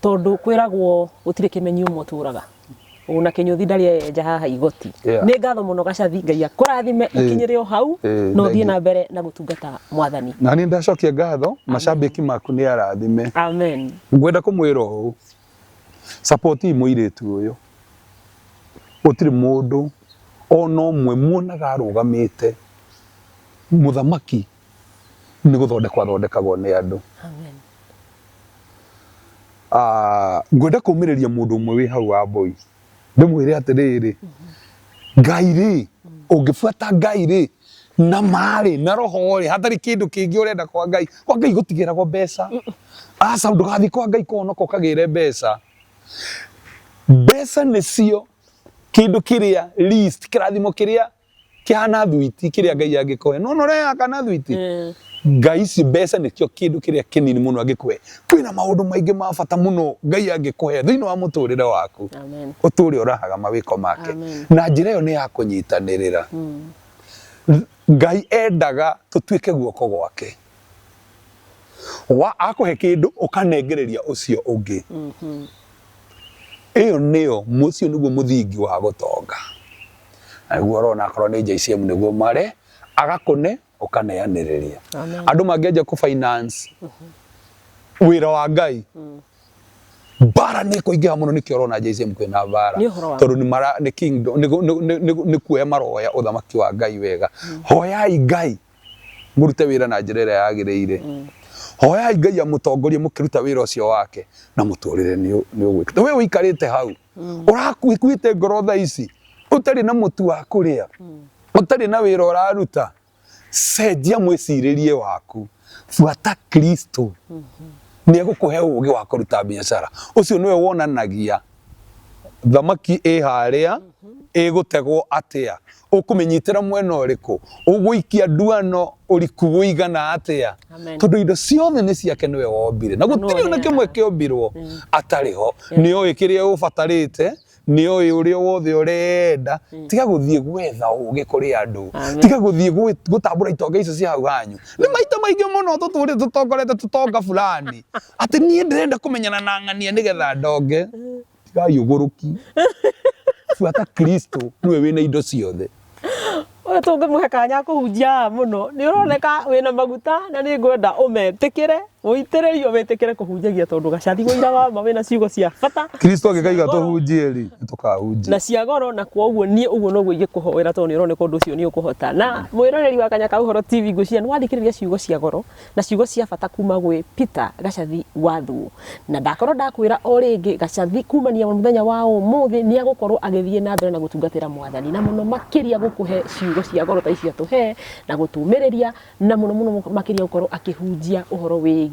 tondũ kwĩragwo gũtirĩ kĩmenyi ũmwe ũtũraga una kĩnyũthi ndarĩ enja haha igoti. Nĩ ngatho mũno Gacathi, Ngai akũrathime ũkinyĩre o hau no thiĩ na mbere na gũtungata Mwathani. Na niĩ ndacokia ngatho macambĩki maku nĩ arathime. Amen. Ngwenda kũmwĩra ũũ, support mũirĩtu ũyũ, gũtirĩ mũndũ ona ũmwe muonaga arũgamĩte mũthamaki nĩ gũthondekwo athondekagwo nĩ andũ. Amen. Ngwenda kũmĩrĩria mũndũ ũmwe wĩ hau wa Mboi, ndĩmwĩre atĩrĩrĩ, Ngai rĩ, ũngĩbuata Ngai rĩ na marĩ na roho rĩ, hatarĩ kĩndũ kĩngĩ ũrenda kwa Ngai gũtigĩragwo mbeca. Aca ndũgathiĩ kwa Ngai kũhonoka ũkagĩre mbeca. Mbeca nĩcio kĩndũ kĩrĩa least, kĩrathimo kĩrĩa kĩhana thwiti kĩrĩa Ngai angĩkũhe. No ũrĩa kana thwiti Ngai ici mbeca nĩkĩo kĩndũ kĩrĩa kĩnini mũno angĩkũhe. Kwĩna maũndũ maingĩ ma bata mũno Ngai angĩkũhe thĩinĩ wa mũtũrĩre waku. Amen. Ũtũre ũrahaga mawĩko make. Na njĩra ĩyo nĩ ya kũnyitanĩrĩra. Ngai endaga tũtuĩke guoko gwake. Akũhe kĩndũ ũkanengereria ũcio ũngĩ. Ĩyo nĩyo mũcio nĩguo mũthingi wa gũtonga. Naguo ũrona akorwo nĩ JCM nĩguo mare agakũne ũkaneanĩrĩria. Andũ mangĩanjia kũ finance wĩra wa Ngai. Bara nĩ kũingĩha mũno nĩkĩo ũrona JCM kwĩna bara. Tondũ nĩ kingdom nĩ kuoya maroya ũthamaki wa Ngai wega. Hoyai Ngai mũrute wĩra na njĩra ĩrĩa yagĩrĩire. Hoyai Ngai amũtongorie mũkĩruta wĩra ũcio wake na mũtũrĩre nĩ ũgwĩka. Wewe ũikarĩte hau ũrakuĩte ngoro thaa ici ũtarĩ na mũtu wa kũrĩa, ũtarĩ na wĩra ũraruta, cenjia mwĩcirĩrie waku, buata Kristo nĩ egũkũhe ũgĩ wa kũruta biacara. Ũcio nĩwe wonanagia thamaki harĩa ĩgũtegwo atĩa, ũkũmenyitĩra mwena ũrĩkũ, ũgũikia nduano ũriku ũigana atĩa, tondũ indo ciothe nĩ ciake nĩwe wombire na gũtirĩ ona kĩmwe kĩombirwo atarĩ ho. Nĩoĩ kĩrĩa ũbatarĩte, nĩoĩ ũrĩa wothe ũrenda. Tiga gũthiĩ gwetha ũgĩ kũrĩ andũ, tiga gũthiĩ gũtambũra itonga icio cia hau hanyu. Nĩ maita maingĩ mũno tũtongorete tũtonga fulani atĩ niĩ ndĩrenda kũmenyana na ng'ania nĩgetha ndonge. Tigai ũgũrũki, buata Kristo nĩwe wĩna indo ciothe. Ũyũ tũngĩmũhe kanya kũhunjia mũno, nĩ ũroneka wĩna maguta na nĩ ngwenda ũmetĩkĩre ũitĩrĩrio wĩtĩkĩre kũhunjagia tondũ Gacathi wĩira wa ma wĩna ciugo cia bata. Kristo angĩkaiga tũhunjie rĩ tũkahunjia. Na cia goro na kwoguo niĩ ũguo noguo ingĩkũhoera tondũ nĩ ũroneka ũndũ ũcio nĩ ũkũhota. Na mwĩroreri wa Kanya ka Ũhoro TV ngwĩciria nĩ wathikĩrĩria ciugo cia goro na ciugo cia bata kuma gwĩ Peter Gacathi Wathuo. Na ndakorwo ndakwĩra o rĩngĩ Gacathi kumania mũthenya wa ũmũthĩ nĩ agũkorwo agĩthiĩ na mbere na gũtungatĩra Mwathani na mũno makĩria gũkũhe ciugo cia goro ta ici atũhe na gũtũmĩrĩria na mũno makĩria gũkorwo akĩhunjia ũhoro wĩgiĩ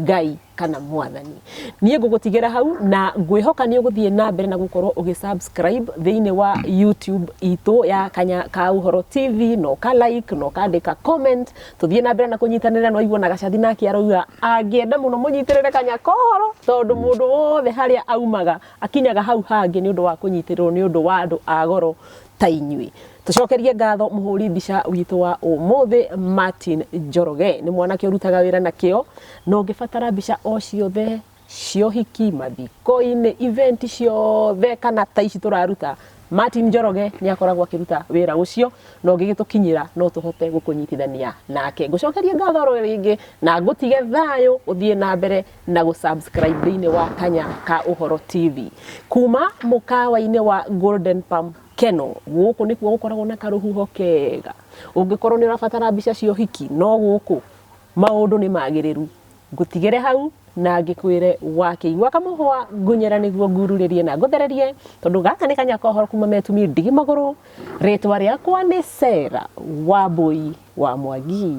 Ngai kana Mwathani. Niĩ ngũgũtigĩra hau na ngwĩhoka nĩ ũgũthiĩ na mbere na gũkorwo ũgĩ-subscribe thĩinĩ wa YouTube itũ ya Kanya ka Ũhoro TV, no ka like, no kandĩka comment, tũthiĩ na mbere na kũnyitanĩra. No igua na Gacathi nake arauga angĩenda mũno mũnyitĩrĩre Kanya ka Ũhoro tondũ mũndũ wothe harĩa aumaga akinyaga hau hangĩ nĩ ũndũ wa kũnyitĩrĩrwo nĩ ũndũ wa andũ a goro ta inyuĩ. Tucokerie ngatho mũhũri mbica witũ wa ũmũthĩ Martin Njoroge, nĩ mwanake ũrutaga wĩra na kĩo na ũngĩbatara mbica o ciothe cia ũhiki, mathiko-inĩ, event ciothe kana ta ici tũraruta, Martin Njoroge nĩ akoragwo akĩruta wĩra ũcio na ũngĩgĩtũkinyĩra no tũhote gũkũnyitithania nake. Ngũcokerie ngatho rĩngĩ na ngũtige thayũ ũthiĩ na mbere na gũ-subscribe thĩinĩ wa Kanya ka Ũhoro TV kuma mũkawa-inĩ wa Golden Palm Keno. Gũkũ nĩkuo gũkoragwo na karũhuho kega. Ũngĩkorwo nĩ ũrabatara mbica cia ũhiki no gũkũ maũndũ nĩ magĩrĩru. Ngũtigĩre hau na ngĩkwĩre wakĩigua kamũhwa ngũnyera nĩguo ngururĩrie na ngũthererie tondũ gaka nĩ Kanya ka Ũhoro kuma Metumi Ndigi Magũrũ. Rĩtwa rĩakwa nĩ Sarah Wambui wa Mwangi.